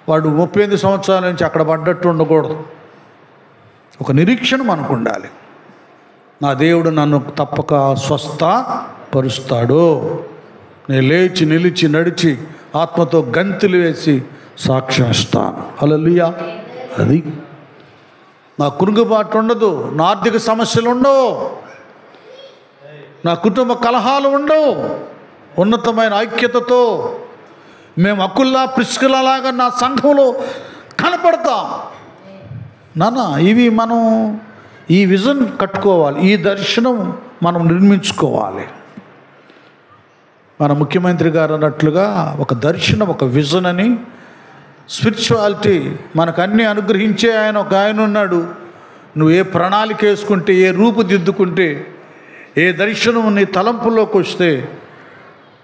S2: వాడు 38 సంవత్సరాల నుంచి అక్కడ పడ్డట్టు ఉండకూడదు. ఒక నిరీక్షణ మనకు ఉండాలి. నా దేవుడు నన్ను తప్పక స్వస్థపరుస్తాడు. నేను లేచి నిలిచి నడిచి ఆత్మతో గంతులు వేసి సాక్ష్యం ఇస్తాను. హల్లెలూయా. అది నా కురుగుబాటు ఉండదు, నా ఆర్థిక సమస్యలు ఉండవు, నా కుటుంబ కలహాలు ఉండవు. ఉన్నతమైన ఐక్యతతో మేము అకుల్లా ప్రిస్కిలాగా నా సంఘంలో కనపడతాం. నాన్న, ఇవి మనం ఈ విజన్ కట్టుకోవాలి, ఈ దర్శనం మనం నిర్మించుకోవాలి. మన ముఖ్యమంత్రి గారు అన్నట్లుగా ఒక దర్శనం, ఒక విజన్ అని, స్పిరిచువాలిటీ మనకు అన్నీ అనుగ్రహించే ఒక ఆయన ఉన్నాడు. నువ్వు ఏ ప్రణాళిక వేసుకుంటే, ఏ రూపుదిద్దుకుంటే, ఏ దర్శనం నీ తలంపుల్లోకి వస్తే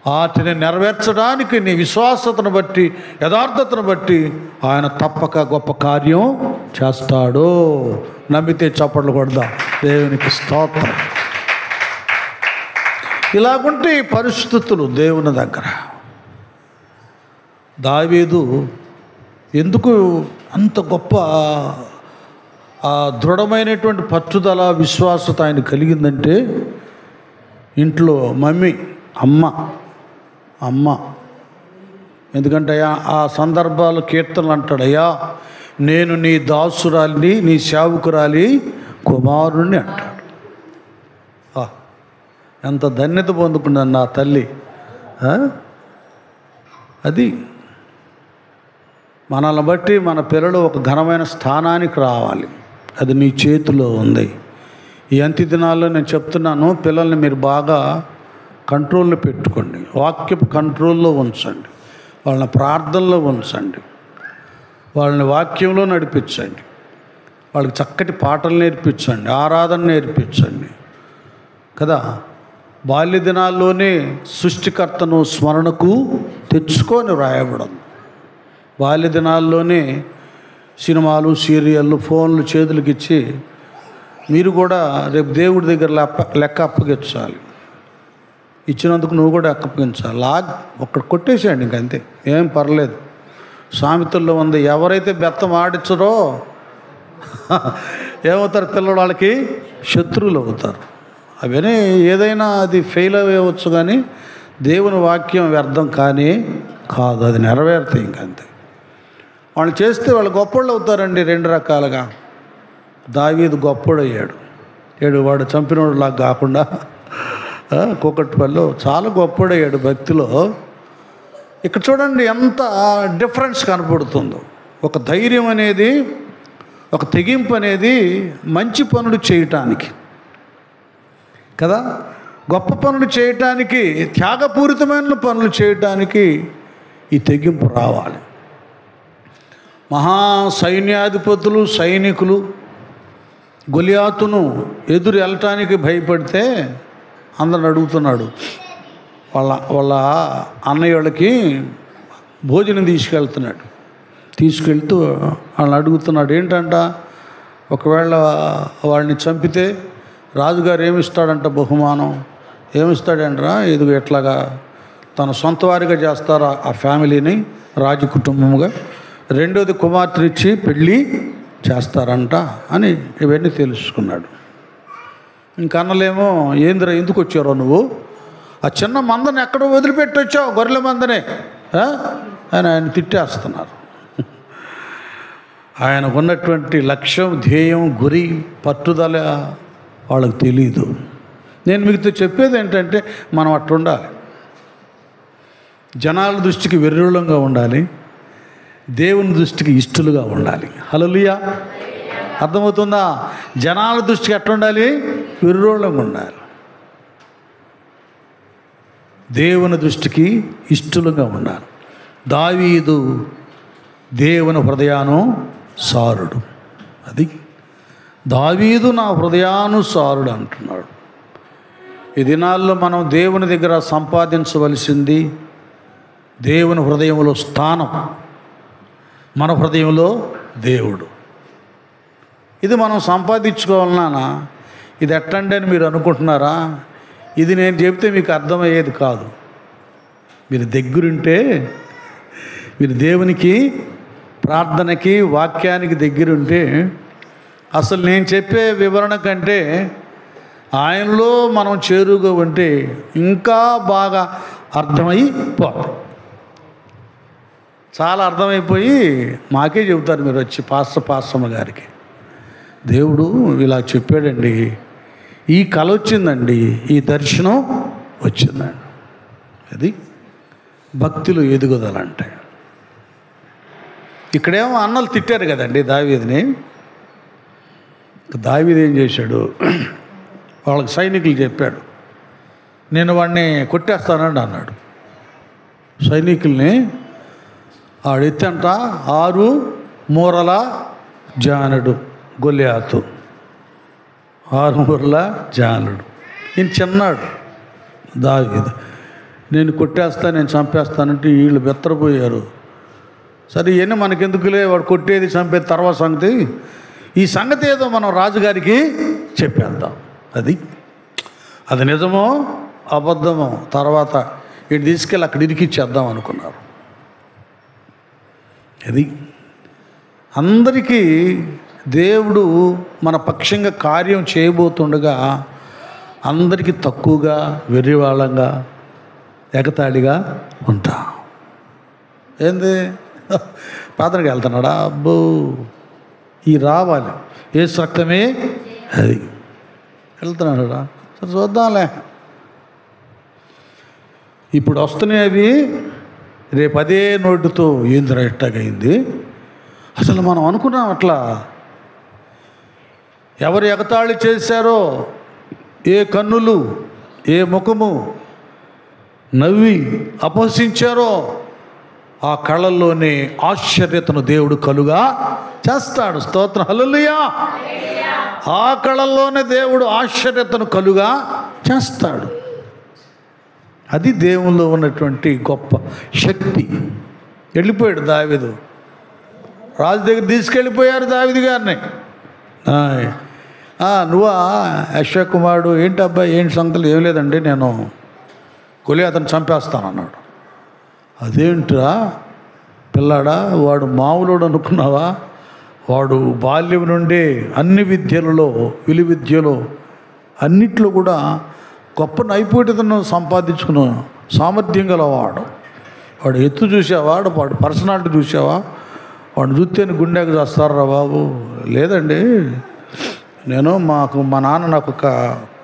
S2: వాటిని నెరవేర్చడానికి నీ విశ్వాసతను బట్టి, యథార్థతను బట్టి ఆయన తప్పక గొప్ప కార్యం చేస్తాడు. నమ్మితే చప్పట్లు కొడదాం. దేవునికి స్తోత్రం. ఇలాగుంటే పరిస్థితులు దేవుని దగ్గర. దావీదు ఎందుకు అంత గొప్ప దృఢమైనటువంటి పట్టుదల, విశ్వాసత ఆయన కలిగిందంటే, ఇంట్లో మమ్మీ అమ్మ ఎందుకంటే ఆ సందర్భాలు కీర్తనలు అంటాడు, అయ్యా నేను నీ దాసురాలిని, నీ సేవకురాలి కుమారుణ్ణి అంటాడు. ఎంత ధన్యత పొందుకున్నాను నా తల్లి. అది మనల్ని బట్టి మన పిల్లలు ఒక ఘనమైన స్థానానికి రావాలి. అది నీ చేతిలో ఉంది. ఈ అంత్య దినాల్లో నేను చెప్తున్నాను, పిల్లల్ని మీరు బాగా కంట్రోల్లో పెట్టుకోండి. వాక్యపు కంట్రోల్లో ఉంచండి, వాళ్ళని ప్రార్థనలో ఉంచండి, వాళ్ళని వాక్యంలో నడిపించండి, వాళ్ళకి చక్కటి పాటలు నేర్పించండి, ఆరాధన నేర్పించండి కదా. బాల్య దినాల్లోనే సృష్టికర్తను స్మరణకు తెచ్చుకొని రాయబడం. బాల్య దినాల్లోనే సినిమాలు, సీరియళ్ళు, ఫోన్లు చేతులకి ఇచ్చి మీరు కూడా రేపు దేవుడి దగ్గర లెక్క అప్పగించాలి. ఇచ్చినందుకు నువ్వు కూడా అప్పగించాలి. ఒక్కడ కొట్టేసేయండి, ఇంకంతే, ఏం పర్లేదు. సామెతల్లో ఉంది, ఎవరైతే బెత్తం ఆడించరో ఏమవుతారు పిల్లలు? వాళ్ళకి శత్రువులు అవుతారు. అవన్నీ ఏదైనా అది ఫెయిల్ అవ్వచ్చు, కానీ దేవుని వాక్యం వ్యర్థం కానీ కాదు, అది నెరవేరుతాయి ఇంకంతే. వాళ్ళు చేస్తే వాళ్ళు గొప్పోళ్ళు అవుతారండి. 2 రకాలుగా. దావీదు గొప్పోడయ్యాడు. వాడు చంపినోడులాగా కాకుండా కూకట్పల్లిలో చాలా గొప్పోడయ్యాడు భక్తిలో. ఇక్కడ చూడండి ఎంత డిఫరెన్స్ కనపడుతుందో. ఒక ధైర్యం అనేది, ఒక తెగింపు అనేది మంచి పనులు చేయటానికి కదా, గొప్ప పనులు చేయటానికి, త్యాగపూరితమైన పనులు చేయటానికి ఈ తెగింపు రావాలి. మహా సైన్యాధిపతులు, సైనికులు గొలియాతును ఎదురు వెళ్ళటానికి భయపడితే అందరిని అడుగుతున్నాడు. వాళ్ళ అన్నయ్య వాళ్ళకి భోజనం తీసుకెళ్తూ వాళ్ళని అడుగుతున్నాడు, ఏంటంట, ఒకవేళ వాడిని చంపితే రాజుగారు ఏమిస్తాడంట బహుమానం? ఏమిస్తాడంటరా? ఇదిగో ఎట్లాగా తన సొంత వారిగా చేస్తారు ఆ ఫ్యామిలీని, రాజు కుటుంబముగా. రెండోది కుమార్తెనిచ్చి పెళ్ళి చేస్తారంట అని ఇవన్నీ తెలుసుకున్నాడు. ఇంకన్నలేమో ఏందిరా ఎందుకు వచ్చారో నువ్వు, ఆ చిన్న మందని ఎక్కడో వదిలిపెట్టి వచ్చావు, గొర్రెల మందనే అని ఆయన తిట్టేస్తున్నారు. ఆయనకు ఉన్నటువంటి లక్ష్యం, ధ్యేయం, గురి, పట్టుదల వాళ్ళకి తెలీదు. నేను మీతో చెప్పేది ఏంటంటే మనం అట్లా ఉండాలి. జనాల దృష్టికి వెర్రులంగా ఉండాలి, దేవుని దృష్టికి ఇష్టలుగా ఉండాలి. హల్లెలూయా. అర్థమవుతుందా? జనాల దృష్టికి ఎట్లా ఉండాలి? వెర్రోళ్ళంగా ఉండాలి. దేవుని దృష్టికి ఇష్టలుగా ఉండాలి. దావీదు దేవుని హృదయానుసారుడు. అది దావీదు నా హృదయానుసారుడు అంటున్నాడు. ఈ దినాల్లో మనం దేవుని దగ్గర సంపాదించవలసింది దేవుని హృదయంలో స్థానం, మన హృదయంలో దేవుడు. ఇది మనం సంపాదించుకోవాలన్నా ఇది ఎట్టండి అని మీరు అనుకుంటున్నారా? ఇది నేను చెప్తే మీకు అర్థమయ్యేది కాదు. మీరు దగ్గరుంటే, మీరు దేవునికి, ప్రార్థనకి, వాక్యానికి దగ్గరుంటే అసలు నేను చెప్పే వివరణ కంటే ఆయనలో మనం చేరుగా ఉంటే ఇంకా బాగా అర్థమైపోతుంది. చాలా అర్థమైపోయి మాకే చెబుతారు మీరు వచ్చి పాస్టమ్మ గారికి, దేవుడు ఇలా చెప్పాడండి, ఈ కళ వచ్చిందండి, ఈ దర్శనం వచ్చిందండి. అది భక్తిలో ఎదుగుదలంటే. ఇక్కడేమో అన్నలు తిట్టారు కదండి దావీదుని. దావీదు ఏం చేశాడు? వాళ్ళకి సైనికులు చెప్పాడు, నేను వాడిని కొట్టేస్తానండి అన్నాడు. సైనికుల్ని ఆడెత్తంట 6 మూరల జానుడు గొల్లియాతు, 6 మూరల జానుడు. ఈయన చిన్నాడు దావీదు. నేను కొట్టేస్తా, నేను చంపేస్తానంటే వీళ్ళు బెత్తరపోయారు. సరే ఇవన్నీ మనకెందుకులే, వాడు కొట్టేది చంపేది తర్వాత సంగతి, ఈ సంగతి ఏదో మనం రాజుగారికి చెప్పేద్దాం. అది నిజమో అబద్ధమో తర్వాత వీడు తీసుకెళ్ళి అక్కడ ఇరికిచ్చేద్దాం అనుకున్నారు. అది అందరికీ దేవుడు మన పక్షంగా కార్యం చేయబోతుండగా అందరికీ తక్కువగా, వెర్రివాళ్ళంగా, ఎగతాళిగా ఉంటాం. ఏంది ప్రార్థనకి వెళ్తున్నాడా? అబ్బో ఈ రావాలి, యేసు రక్తమే అది వెళ్తున్నాడా? సరే చూద్దాంలే. ఇప్పుడు వస్తున్నాయి అవి, రేపు అదే నోటితో ఏందిరా ఎట్టాగైంది. అసలు మనం అనుకున్నాం అట్లా. ఎవరు ఎగతాళి చేశారో, ఏ కన్నులు, ఏ ముఖము నవ్వి అపహసించారో ఆ కళ్ళల్లోనే ఆశ్చర్యతను దేవుడు కలుగా చేస్తాడు. స్తోత్రం, హల్లెలూయా. ఆ కళల్లోనే దేవుడు ఆశ్చర్యతను కలుగా చేస్తాడు. అది దేవుల్లో ఉన్నటువంటి గొప్ప శక్తి. వెళ్ళిపోయాడు దావీదు, రాజు దగ్గర తీసుకెళ్ళిపోయారు దావీదు గారిని. నువ్వా యెషయా కుమారుడు? ఏంటి అబ్బాయి, ఏంటి సంగతులు? ఏం లేదండి, నేను గొలియాతును చంపేస్తానన్నాడు. అదేంట్రా పిల్లాడా, వాడు మామూలుడు అనుకున్నావా? వాడు బాల్యం నుండి అన్ని విద్యలలో, విలువిద్యలో అన్నిట్లో కూడా గొప్ప నైపుణ్యతను సంపాదించుకున్న సామర్థ్యం గలవాడు. వాడు ఎత్తు చూసావా? వాడు పర్సనాలిటీ చూసావా? వాడు చూస్తే గుండెకు చేస్తారా బాబు? లేదండి, నేను మా నాన్న నాకు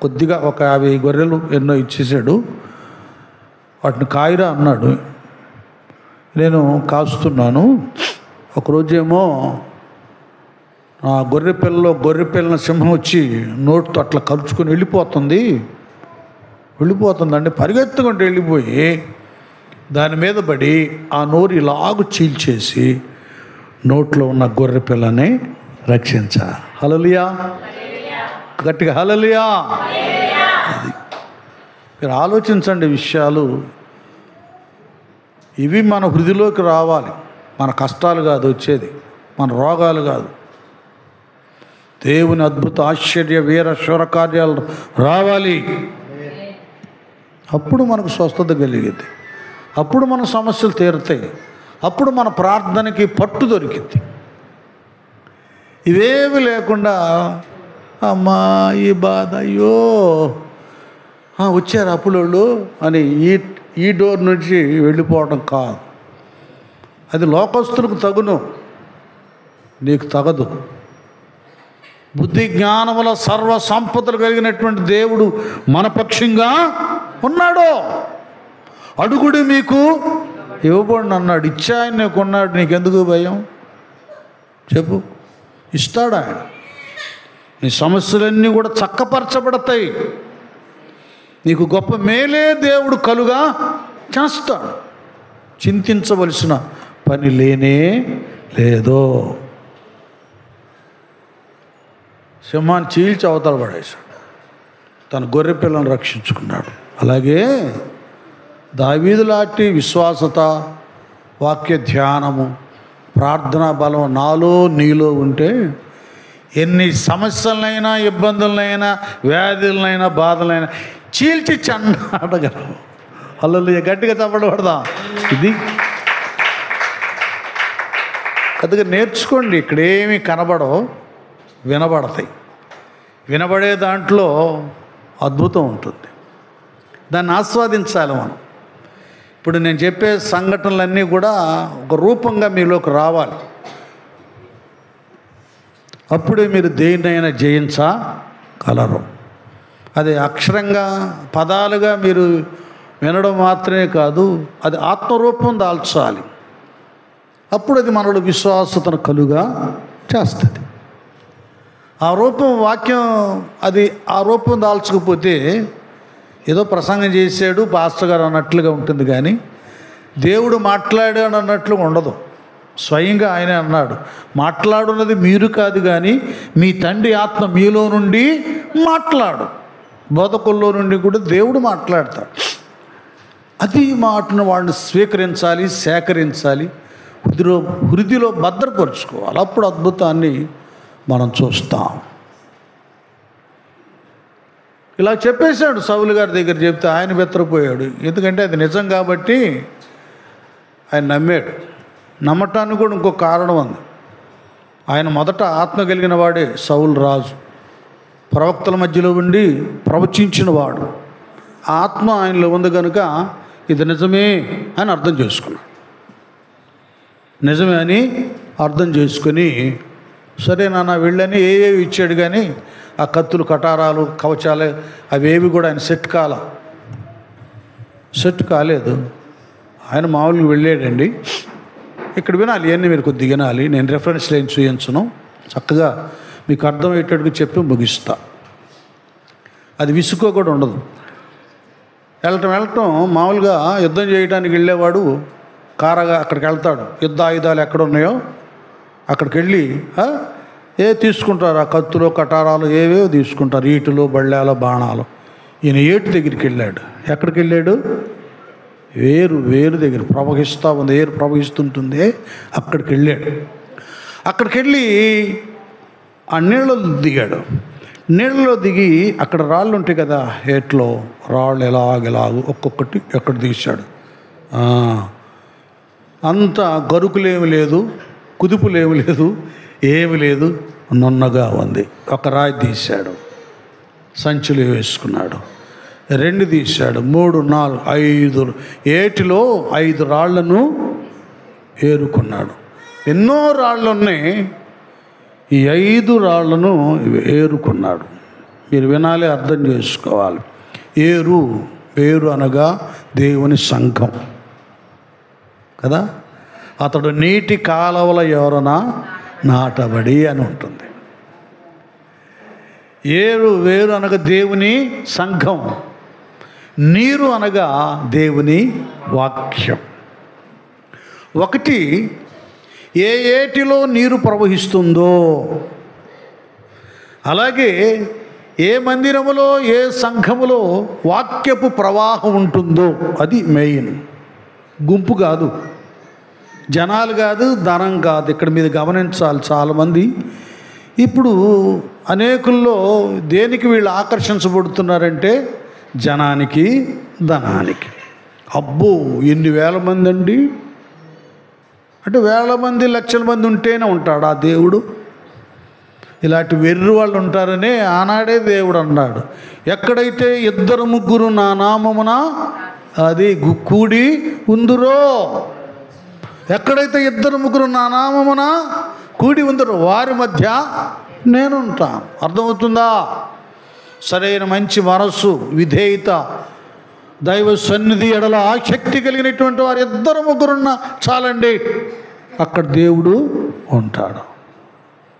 S2: కొద్దిగా ఒక 50 గొర్రెలు ఎన్నో ఇచ్చేసాడు, వాటిని కాయరా అన్నాడు. నేను కాస్తున్నాను. ఒకరోజేమో ఆ గొర్రె పిల్లని సింహం వచ్చి నోటితో అట్లా కలుచుకొని వెళ్ళిపోతుందండి. పరిగెత్తుకుంటూ వెళ్ళిపోయి దాని మీద పడి ఆ నోరు ఇలాగు చీల్చేసి నోట్లో ఉన్న గొర్రె పిల్లని రక్షించా. హల్లెలూయా, గట్టిగా హల్లెలూయా. అది మీరు ఆలోచించండి విషయాలు. ఇవి మన హృదిలోకి రావాలి. మన కష్టాలు కాదు వచ్చేది, మన రోగాలు కాదు. దేవుని అద్భుత ఆశ్చర్య వీర శూర కార్యాలు రావాలి. అప్పుడు మనకు స్వస్థత కలిగింది, అప్పుడు మన సమస్యలు తీరుతాయి, అప్పుడు మన ప్రార్థనకి పట్టు దొరికింది. ఇవేమి లేకుండా అమ్మా ఈ బాధ, అయ్యో వచ్చారు అప్పులోళ్ళు అని ఈ డోర్ నుంచి వెళ్ళిపోవడం కాదు. అది లోకస్తులకు తగును, నీకు తగదు. బుద్ధి జ్ఞానముల సర్వ సంపదలు కలిగినటువంటి దేవుడు మన పక్షంగా ఉన్నాడు. అడుగుడు మీకు ఇవ్వబడి అన్నాడు. ఇచ్చా ఆయన నీకు ఉన్నాడు, నీకెందుకు భయం? చెప్పు, ఇస్తాడు ఆయన. నీ సమస్యలన్నీ కూడా చక్కపరచబడతాయి. నీకు గొప్ప మేలే దేవుడు కలుగా చేస్తాడు. చింతించవలసిన పని లేనే లేదో. సింహాన్ని చీల్చి అవతల పడేశాడు, తన గొర్రె పిల్లను రక్షించుకున్నాడు. అలాగే దావీదు లాంటి విశ్వాసత, వాక్య ధ్యానము, ప్రార్థనా బలం నాలో నీలో ఉంటే ఎన్ని సమస్యలనైనా, ఇబ్బందులనైనా, వ్యాధులనైనా, బాధలైనా చీల్చి చెండాడగలవు. హల్లెలూయా, గట్టిగా చెప్పబడదాం. ఇది కొద్దిగా నేర్చుకోండి. ఇక్కడేమీ కనబడవు, వినబడతాయి. వినబడే దాంట్లో అద్భుతం ఉంటుంది, దాన్ని ఆస్వాదించాలి మనం. ఇప్పుడు నేను చెప్పే సంఘటనలన్నీ కూడా ఒక రూపంగా మీలోకి రావాలి. అప్పుడే మీరు దేన్నైనా జయించగలరు. అది అక్షరంగా పదాలుగా మీరు వినడం మాత్రమే కాదు, అది ఆత్మరూపం దాల్చాలి. అప్పుడు అది మనలో విశ్వాసతను కలుగా చేస్తుంది. ఆ రూపం వాక్యం, అది ఆ రూపం దాల్చకపోతే ఏదో ప్రసంగం చేశాడు పాస్టర్ గారు అన్నట్లుగా ఉంటుంది, కానీ దేవుడు మాట్లాడాడు అన్నట్లుగా ఉండదు. స్వయంగా ఆయనే అన్నాడు, మాట్లాడున్నది మీరు కాదు కానీ మీ తండ్రి ఆత్మ మీలో నుండి మాట్లాడు. బోధకుల్లో నుండి కూడా దేవుడు మాట్లాడతాడు. అది మాటను వాడిని స్వీకరించాలి, సేకరించాలి, హృదిలో భద్రపరుచుకోవాలి. అప్పుడు అద్భుతాన్ని మనం చూస్తాం. ఇలా చెప్పేశాడు సౌలు గారి దగ్గర. చెప్తే ఆయన బెత్తరపోయాడు. ఎందుకంటే అది నిజం కాబట్టి ఆయన నమ్మాడు. నమ్మటానికి కూడా ఇంకో కారణం ఉంది. ఆయన మొదట ఆత్మ కలిగిన వాడే సౌలు రాజు, ప్రవక్తల మధ్యలో ఉండి ప్రవచించిన వాడు. ఆత్మ ఆయనలో ఉంది కనుక ఇది నిజమే అని అర్థం చేసుకున్నాడు. నిజమే అని అర్థం చేసుకొని, సరే నాన్న వెళ్ళని ఏవేవి ఇచ్చాడు, కానీ ఆ కత్తులు, కటారాలు, కవచాలు అవేవి కూడా ఆయన సెట్ కాలేదు. ఆయన మామూలుగా వెళ్ళాడండి. ఇక్కడ వినాలి, ఇవన్నీ మీరు కొద్దిగా వినాలి. నేను రెఫరెన్స్ లైన్ చూయించను, చక్కగా మీకు అర్థమయ్యేటట్టుగా చెప్పి ముగిస్తా. అది విసుకో కూడా ఉండదు. వెళ్ళటం మామూలుగా యుద్ధం చేయడానికి వెళ్ళేవాడు కారగా అక్కడికి వెళ్తాడు. యుద్ధ ఆయుధాలు ఎక్కడ ఉన్నాయో అక్కడికి వెళ్ళి తీసుకుంటారు. ఆ కత్తులు, కటారాలు ఏవేవో తీసుకుంటారు, ఈటులు, బళ్ళాలు, బాణాలు. ఈయన ఏటు దగ్గరికి వెళ్ళాడు. ఎక్కడికి వెళ్ళాడు? వేరు దగ్గర ప్రవహిస్తూ ఉంది, ఏరు ప్రవహిస్తుంటుంది, అక్కడికి వెళ్ళాడు. అక్కడికి వెళ్ళి ఆ నీళ్ళలో దిగాడు. నీళ్ళలో దిగి అక్కడ రాళ్ళు ఉంటాయి కదా, ఏట్లో రాళ్ళు ఎలాగెలాగు ఒక్కొక్కటి ఎక్కడ తీశాడు. అంత గరుకులేమి లేదు, కుదుపులేమి లేదు, ఏమి లేదు, నున్నగా ఉంది. ఒక రాయి తీశాడు, సంచులు వేసుకున్నాడు. 2 తీశాడు, 3, 4, 5 ఏటిలో 5 రాళ్లను ఏరుకున్నాడు. ఎన్నో రాళ్ళు ఉన్నాయి, ఈ 5 రాళ్లను ఏరుకున్నాడు. మీరు వినాలి, అర్థం చేసుకోవాలి. ఏరు అనగా దేవుని సంఘం కదా. అతడు నీటి కాలవల ఎవరన్నా నాటబడి అని ఉంటుంది. వేరు అనగా దేవుని సంఘం, నీరు అనగా దేవుని వాక్యం. ఒకటి, ఏ ఏటిలో నీరు ప్రవహిస్తుందో, అలాగే ఏ మందిరములో, ఏ సంఘములో వాక్యపు ప్రవాహం ఉంటుందో అది మెయిన్. గుంపు కాదు, జనాలు కాదు, ధనం కాదు. ఇక్కడ మీరు గమనించాలి. చాలామంది ఇప్పుడు అనేకుల్లో దేనికి వీళ్ళు ఆకర్షించబడుతున్నారంటే జనానికి, ధనానికి. అబ్బో ఎన్ని వేల మంది అండి అంటే, వేల మంది, లక్షల మంది ఉంటేనే ఉంటాడు ఆ దేవుడు. ఇలాంటి వెర్రి వాళ్ళు ఉంటారని ఆనాడే దేవుడు అన్నాడు, ఎక్కడైతే 2-3 నా నామమున అది కూడి ఉందురో, ఎక్కడైతే 2-3 నా నామమున కూడి ఉందరో వారి మధ్య నేనుంటాను. అర్థమవుతుందా? సరైన మంచి మనస్సు, విధేయత, దైవ సన్నిధి ఎడల ఆసక్తి కలిగినటువంటి వారు 2-3 చాలండి, అక్కడ దేవుడు ఉంటాడు.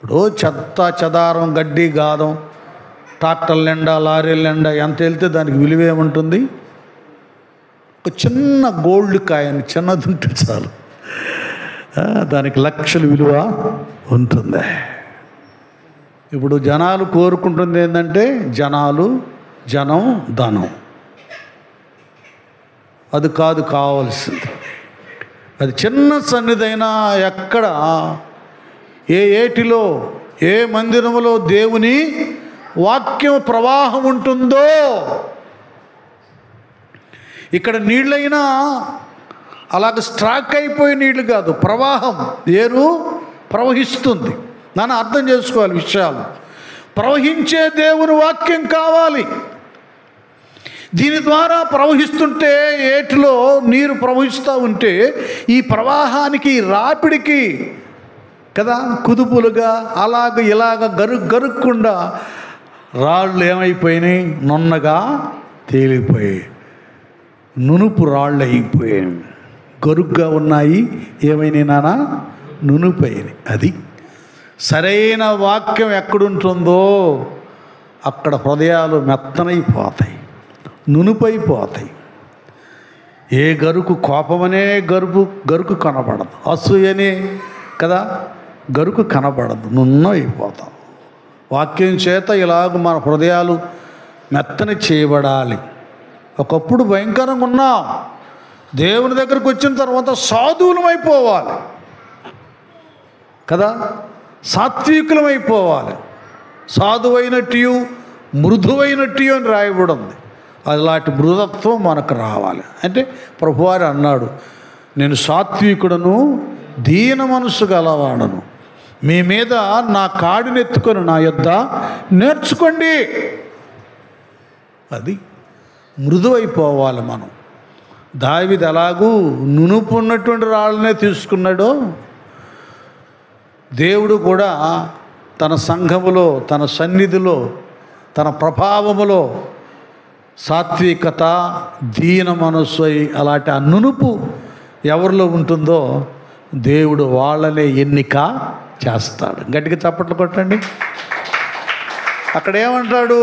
S2: ఇప్పుడు చెత్త చెదారం, గడ్డి గాదం, ట్రాక్టర్ల నిండా, లారీల నిండా ఎంత వెళ్తే దానికి విలువ ఏముంటుంది? ఒక చిన్న గోల్డ్ కాయని చిన్నది ఉంటే చాలు, దానికి లక్షల విలువ ఉంటుంది. ఇప్పుడు జనాలు కోరుకుంటుంది ఏంటంటే జనం ధనం. అది కాదు కావాల్సింది. అది చిన్న సన్నిధైనా ఎక్కడ ఏ ఏటిలో ఏ మందిరములో దేవుని వాక్యం ప్రవాహం ఉంటుందో, ఇక్కడ నీళ్ళైనా అలాగ స్ట్రాక్ అయిపోయే నీళ్ళు కాదు, ప్రవాహం ఏరు ప్రవహిస్తుంది. నన్ను అర్థం చేసుకోవాలి విషయాలు. ప్రవహించే దేవుని వాక్యం కావాలి. దీని ద్వారా ప్రవహిస్తుంటే, ఏటిలో నీరు ప్రవహిస్తూ ఉంటే ఈ ప్రవాహానికి, రాపిడికి కదా కుదుపులుగా అలాగ ఇలాగ గరుక్కుండా రాళ్ళు ఏమైపోయినాయి? నున్నగా తేలిపోయాయి, నునుపు రాళ్ళు అయిపోయాయి. గరుగ్గా ఉన్నాయి, ఏమైనాయి నానా? నునుపైనాయి. అది సరైన వాక్యం ఎక్కడుంటుందో అక్కడ హృదయాలు మెత్తనైపోతాయి, నునుపైపోతాయి. ఏ గరుకు కోపమనే గరుకు కనబడదు, అసూయనే కదా గరుకు కనబడదు, నున్నైపోతాం. వాక్యం చేత ఇలాగ మన హృదయాలు మెత్తని చేయబడాలి. ఒకప్పుడు భయంకరంగా ఉన్నాం, దేవుని దగ్గరకు వచ్చిన తర్వాత సాధువులమైపోవాలి కదా, సాత్వికులమైపోవాలి. సాధువైనట్టు మృదువైనట్టు అని రాయబడి ఉంది. అలాంటి మృదత్వం మనకు రావాలి. అంటే ప్రభువారు అన్నాడు, నేను సాత్వికుడను, దీన మనసు గలవాడను, మీ మీద నా కాడినెత్తుకొని నా యొద్ద నేర్చుకోండి. అది మృదువైపోవాలి మనం. దావీదు ఎలాగూ నునుపు ఉన్నటువంటి రాళ్ళనే తీసుకున్నాడో, దేవుడు కూడా తన సంఘములో, తన సన్నిధిలో, తన ప్రభావములో సాత్వికత, దీన మనస్సు, అలాంటి ఆ నునుపు ఎవరిలో ఉంటుందో దేవుడు వాళ్ళనే ఎన్నిక చేస్తాడు. గట్టిగా చప్పట్లు కొట్టండి. అక్కడ ఏమంటాడు?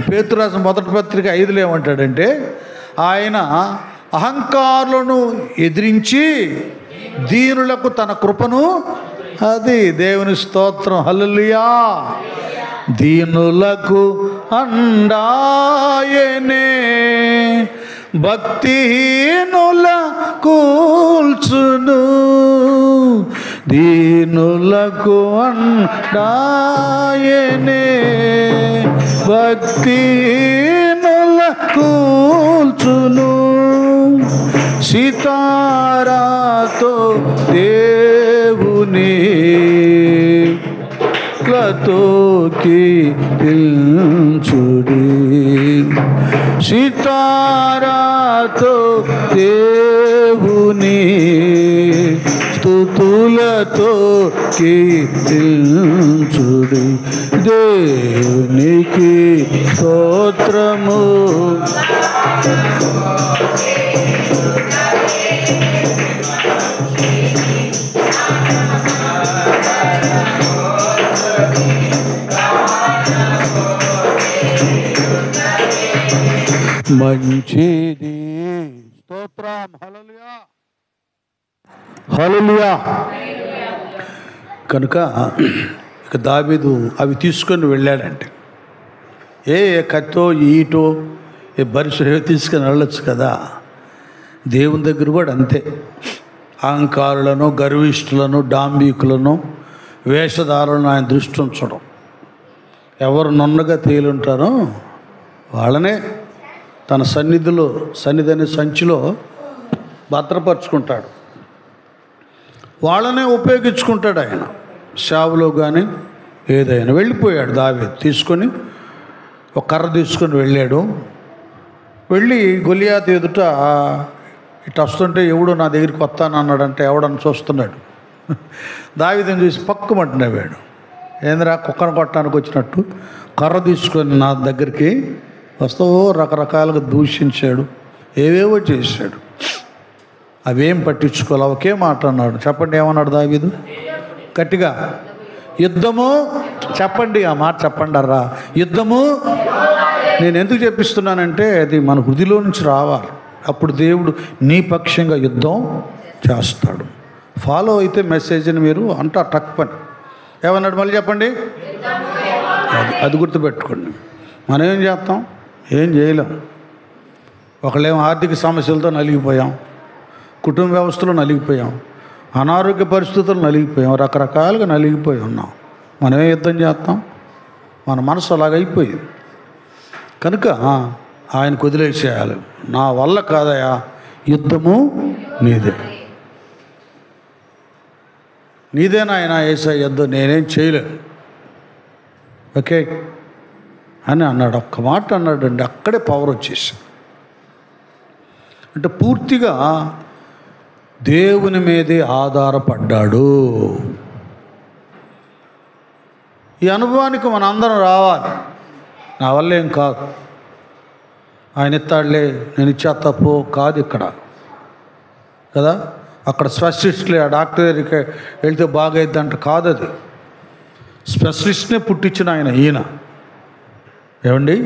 S2: పేతురు రాసిన మొదటి పత్రిక 5లో ఏమంటాడంటే, ఆయన అహంకారులను ఎదిరించి దీనులకు తన కృపను, అది దేవుని స్తోత్రం, హల్లెలూయా, దీనులకు అండాయనే, భక్తిహీనుల కూల్చును, దీనులకు అండాయనే, భక్తిహీనుల కూల్చును, సితారాతో దేవుని లతోకి పిల్చుడి, సితారాతో దేవుని స్తుతులతో కీర్తించుడి, దేవునికి స్తోత్రము. మంచిది, స్తోత్రం, హల్లెలూయా, హల్లెలూయా. కనుక ఇక దావీదు అవి తీసుకొని వెళ్ళాడంటే, ఏ కత్తో ఈటో ఏ బరిసో తీసుకొని వెళ్ళొచ్చు కదా. దేవుని దగ్గర కూడా అంతే. అహంకారులను, గర్విష్ఠులను, డాంబికులను, వేషధారులను ఆయన దృష్టి ఉంచడం. ఎవరు నున్నగా తేలుంటారో వాళ్ళనే తన సన్నిధి అనే సంచిలో భద్రపరుచుకుంటాడు, వాళ్ళనే ఉపయోగించుకుంటాడు ఆయన. సేవలో కానీ ఏదైనా. వెళ్ళిపోయాడు దావీదు, తీసుకొని ఒక కర్ర తీసుకొని వెళ్ళాడు. వెళ్ళి గొలియాతు ఎదుట ఇటు వస్తుంటే ఎవడు నా దగ్గరికి వస్తానన్నాడంటే ఎవడని చూస్తున్నాడు. దావీదుని చూసి పక్కుమంటూ నవ్వాడు. ఏందిరా కుక్కను కొట్టడానికి వచ్చినట్టు కర్ర తీసుకొని నా దగ్గరికి వస్తావో. రకరకాలుగా దూషించాడు, ఏవేవో చేశాడు. అవేం పట్టించుకోవాలి. ఒకే మాట అన్నాడు. చెప్పండి ఏమన్నాడు దావీదు? గట్టిగా యుద్ధము. చెప్పండి ఆ మాట చెప్పండి అర్రా. యుద్ధము. నేను ఎందుకు చెప్పిస్తున్నానంటే అది మన హృదిలో నుంచి రావాలి. అప్పుడు దేవుడు నీ పక్షంగా యుద్ధం చేస్తాడు. ఫాలో అయితే మెసేజ్ని మీరు అంటా టక్ పని. ఏమన్నాడు మళ్ళీ చెప్పండి? అది గుర్తుపెట్టుకోండి. మనం ఏం చేస్తాం? ఏం చేయలేం. ఒకళ్ళేమో ఆర్థిక సమస్యలతో నలిగిపోయాం, కుటుంబ వ్యవస్థలో నలిగిపోయాం, అనారోగ్య పరిస్థితులు నలిగిపోయాం, రకరకాలుగా నలిగిపోయి ఉన్నాం. మనమే యుద్ధం చేస్తాం? మన మనసు అలాగైపోయింది. కనుక ఆయనకు వదిలేసేయాలి. నా వల్ల కాదయా, యుద్ధము నీదే, నీదేనాయన యేసయ్య యుద్ధం, నేనేం చేయలేను, ఓకే అని అన్నాడు. ఒక్క మాట అన్నాడండి, అక్కడే పవర్ వచ్చేసి. అంటే పూర్తిగా దేవుని మీదే ఆధారపడ్డాడు. ఈ అనుభవానికి మనందరం రావాలి. నా వల్ల ఏం కాదు, ఆయన ఇస్తాడులే, నేను ఇచ్చా తప్పు కాదు ఇక్కడ కదా. అక్కడ స్పెషలిస్ట్లే, ఆ డాక్టర్ దగ్గరికి వెళ్తే బాగైద్దంట కాదు. అది స్పెషలిస్ట్నే పుట్టించిన ఆయన. ఈయన ఏమండి,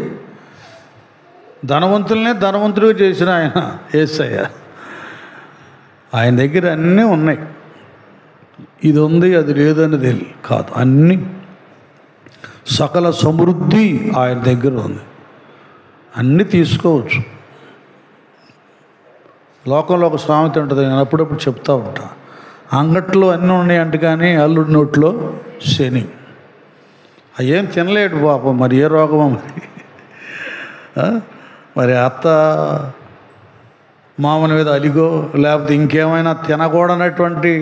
S2: ధనవంతులనే ధనవంతుడిగా చేసిన ఆయన యేసయ్య. ఆయన దగ్గర అన్నీ ఉన్నాయి. ఇది ఉంది అది లేదనేది కాదు, అన్నీ సకల సమృద్ధి ఆయన దగ్గర ఉంది. అన్నీ తీసుకోవచ్చు. లోకంలో ఒక సామెత ఉంటుంది, నేను అప్పుడప్పుడు చెప్తా ఉంటా. అంగట్లో అన్నీ ఉన్నాయంట కానీ అల్లుడి నోట్లో శని. అయ్యేం తినలేడు పాపం, మరి ఏ రోగమో మరి. మరి అత్త మామూలు మీద అలిగో లేకపోతే ఇంకేమైనా తినకూడనటువంటి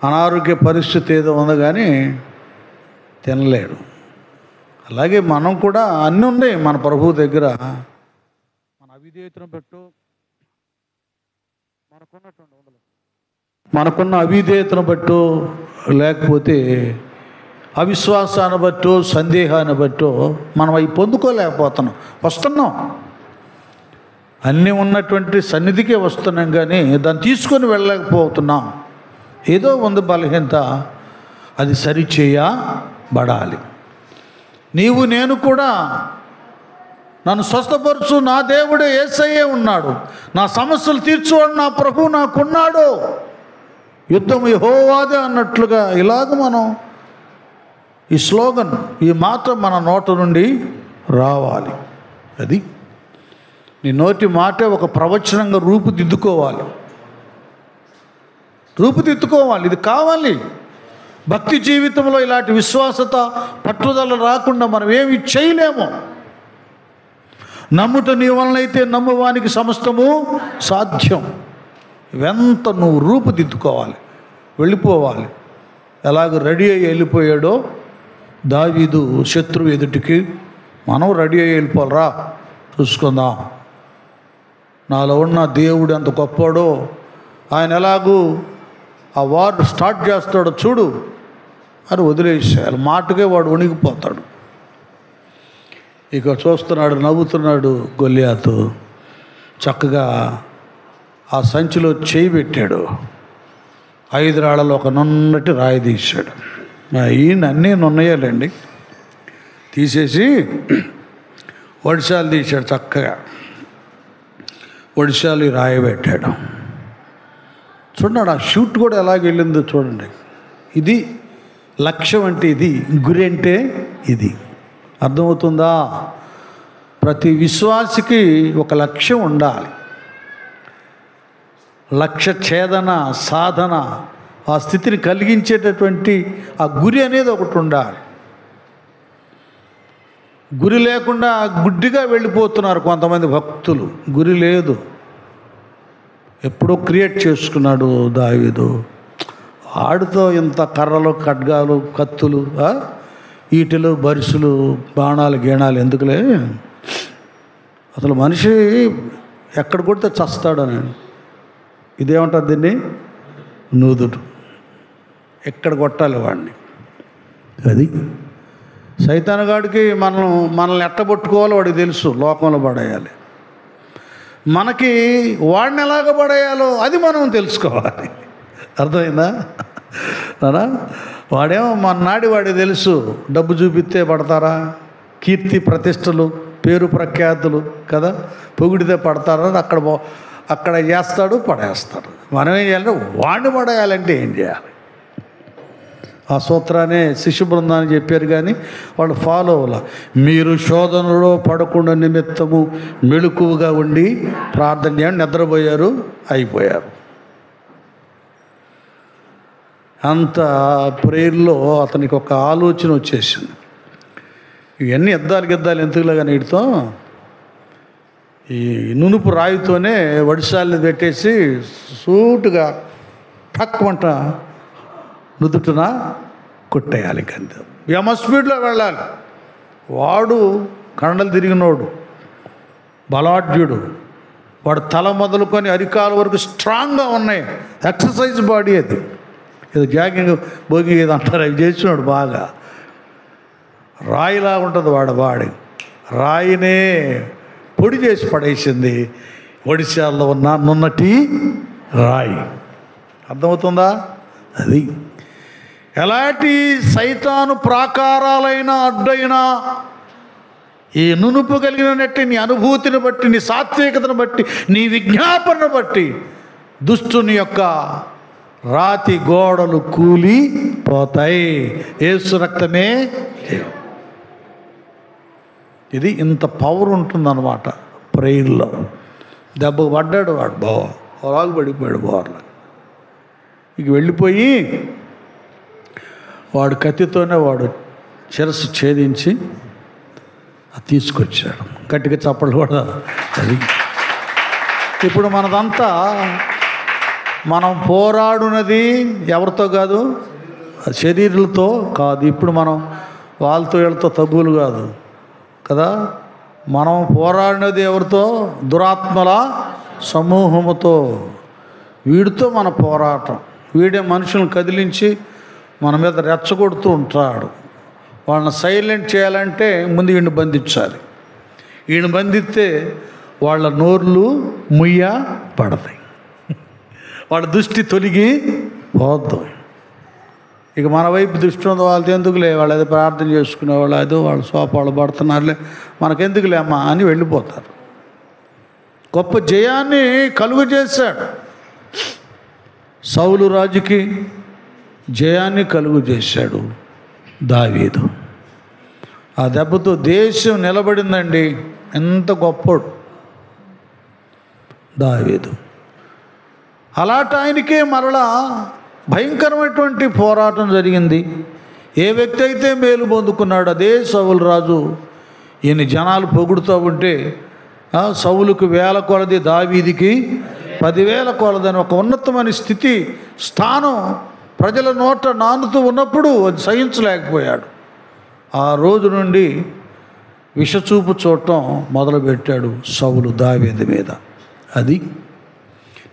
S2: అనారోగ్య పరిస్థితి ఏదో ఉంది కానీ తినలేడు. అలాగే మనం కూడా అన్నీ ఉన్నాయి మన ప్రభువు దగ్గర. మన అవిధేయతను పెట్టు, మనకున్న అవిధేయతను బట్టో లేకపోతే అవిశ్వాసాన్ని బట్టో సందేహాన్ని బట్టో మనం అవి పొందుకోలేకపోతున్నాం. వస్తున్నాం, అన్నీ ఉన్నటువంటి సన్నిధికే వస్తున్నాం కానీ దాన్ని తీసుకొని వెళ్ళలేకపోతున్నాం. ఏదో ఉంది బలహీనత, అది సరిచేయబడాలి. నీవు నేను కూడా నన్ను స్వస్థపరచు నా దేవుడే యేసయ్యే ఉన్నాడు, నా సమస్యలు తీర్చువాడు నా ప్రభువు నాకున్నాడు, యుద్ధం యెహోవాదే అన్నట్లుగా ఇలాగ మనం ఈ స్లోగన్, ఈ మాట మన నోట నుండి రావాలి. అది నీ నోటి మాటే ఒక ప్రవచనంగా రూపుదిద్దుకోవాలి. ఇది కావాలి. భక్తి జీవితంలో ఇలాంటి విశ్వాసత పట్టుదల రాకుండా మనం ఏమి చేయలేము. నమ్ముట నీ వలనైతే నమ్మువానికి సమస్తము సాధ్యం. ఇవంతా నువ్వు రూపుదిద్దుకోవాలి, వెళ్ళిపోవాలి. ఎలాగ రెడీ అయ్యి వెళ్ళిపోయాడో దావీదు శత్రువు ఎదుటికి, మనం రెడీ అయ్యి వెళ్ళిపోవాలరా, చూసుకుందాం. నాలో ఉన్న దేవుడు ఎంత గొప్పాడో, ఆయన ఎలాగూ ఆ వార్ స్టార్ట్ చేస్తాడో చూడు అని వదిలేసేయాలి. మాటకే వాడు వణిగిపోతాడు. ఇక చూస్తున్నాడు, నవ్వుతున్నాడు గొలియాతు. చక్కగా ఆ సంచిలో చేయి పెట్టాడు, 5 రాళ్ళలో ఒక నున్నటి రాయి తీశాడు. ఈయన అన్నీ నున్నయాలండి. తీసేసి వడిశాలు తీశాడు, చక్కగా వడిశాలు రాయి పెట్టాడు. చూడండి, ఆ షూట్ కూడా ఎలాగ వెళ్ళిందో చూడండి. ఇది లక్ష్యం అంటే ఇది, గురి అంటే ఇది. అర్థమవుతుందా? ప్రతి విశ్వాసికి ఒక లక్ష్యం ఉండాలి. లక్ష్య ఛేదన సాధన, ఆ స్థితిని కలిగించేటటువంటి ఆ గురి అనేది ఒకటి ఉండాలి. గురి లేకుండా గుడ్డిగా వెళ్ళిపోతున్నారు కొంతమంది భక్తులు. గురి లేదు. ఎప్పుడో క్రియేట్ చేసుకున్నాడు దావీదు. ఆడితో ఇంత కర్రలు ఖడ్గాలు కత్తులు ఈటెలు బరిసులు బాణాలు గీణాలు ఎందుకులే, అసలు మనిషి ఎక్కడ కొడితే చస్తాడని. ఇదేమంటారు దీన్ని? నూదుడు. ఎక్కడ కొట్టాలి వాడిని. అది సైతానుగాడికి మనల్ని ఎట్టబొట్టుకోవాలో వాడికి తెలుసు, లోకంలో పడేయాలి. మనకి వాడిని ఎలాగ పడేయాలో అది మనం తెలుసుకోవాలి. అర్థమైందా? అలా వాడేమో మన్నాడి వాడికి తెలుసు, డబ్బు చూపిస్తే పడతారా, కీర్తి ప్రతిష్టలు పేరు ప్రఖ్యాతులు కదా, పొగిడితే పడతారా, అక్కడ చేస్తాడు, పడేస్తాడు. మనం ఏం చేయాలంటే వాడిని పడేయాలంటే ఏం చేయాలి? ఆ సూత్రాన్ని శిష్య బృందాన్ని చెప్పారు, కానీ వాళ్ళు ఫాలో అవ్వాల. మీరు శోధనలో పడకుండా నిమిత్తము మెలకువగా ఉండి ప్రార్థన చేయండి. నిద్రపోయారు, అయిపోయారు. అంత ప్రేయర్లో అతనికి ఒక ఆలోచన వచ్చేసింది. ఇవన్నీ గిద్దాలు ఎందుకులాగా నీటితో ఈ నునుపు రాయితోనే వడిసాలని పెట్టేసి సూటుగా టక్మంట నుదుటున కొట్టేయాలి. కంతే యమ స్పీడ్లో వెళ్ళాలి. వాడు కండలు తిరిగినోడు, బలాఢ్యుడు. వాడు తల మొదలుకొని అరికాల వరకు స్ట్రాంగ్గా ఉన్నాయి. ఎక్సర్సైజ్ బాడీ అది. ఏదో జాగింగ్ భోగి ఏదో అంటారు, అవి చేసినాడు బాగా. రాయిలా ఉంటుంది వాడి రాయినే పొడి చేసి పడేసింది ఒడిశాల్లో ఉన్న నున్నటి రాయి. అర్థమవుతుందా? అది ఎలాంటి సైతాను ప్రాకారాలైన అడ్డైనా ఈ నునుపు కలిగినట్టు నీ అనుభూతిని బట్టి, నీ సాత్వికతను బట్టి, నీ విజ్ఞాపనను బట్టి దుష్టుని యొక్క రాతి గోడలు కూలి పోతాయి. యేసు రక్తమే. ఇది ఇంత పవర్ ఉంటుందన్నమాట ప్రేయర్లో. దెబ్బకు పడ్డాడు వాడు, రాగు పడిపోయాడు బోర్ల. ఇక వెళ్ళిపోయి వాడు కత్తితోనే వాడు శిరస్సు ఛేదించి తీసుకొచ్చాడు. గట్టిగా చప్పట్లు కూడా. అది ఇప్పుడు మనదంతా మనం పోరాడునది ఎవరితో కాదు, శరీరాలతో కాదు. ఇప్పుడు మనం వాళ్ళతో వీళ్ళతో తగ్గులు కాదు కదా. మనం పోరాడినది ఎవరితో? దురాత్మల సమూహముతో. వీడితో మన పోరాటం. వీడే మనుషులను కదిలించి మన మీద రెచ్చగొడుతూ ఉంటాడు. వాళ్ళని సైలెంట్ చేయాలంటే ముందు వీడిని బంధించాలి. వీడిని బంధిస్తే వాళ్ళ నోర్లు ముయ్య పడతాయి, వాళ్ళ దృష్టి తొలగి పోద్దు. ఇక మన వైపు దృష్టి ఉంది, వాళ్ళతో ఎందుకులే, వాళ్ళు ఏదో ప్రార్థన చేసుకునేవాళ్ళు, అదో వాళ్ళు సోపాలు పడుతున్నారులే, మనకెందుకులే అమ్మా అని వెళ్ళిపోతారు. గొప్ప జయాన్ని కలుగు చేశాడు. సౌలు రాజుకి జయాన్ని కలుగు చేశాడు దావీదు. ఆ దెబ్బతో దేశం నిలబడిందండి. ఎంత గొప్పడు దావీదు. అలాంటి ఆయనకే మరలా భయంకరమైనటువంటి పోరాటం జరిగింది. ఏ వ్యక్తి అయితే మేలు పొందుకున్నాడు అదే సౌలు రాజు. ఈయన జనాలు పొగుడుతూ ఉంటే సౌలుకు 1000 కొలది, దావీదికి 10,000 కొలదని ఒక ఉన్నతమైన స్థితి, స్థానం ప్రజల నోట నానుతూ ఉన్నప్పుడు అది సహించలేకపోయాడు. ఆ రోజు నుండి విషచూపు చూడటం మొదలుపెట్టాడు సౌలు దావీదు మీద. అది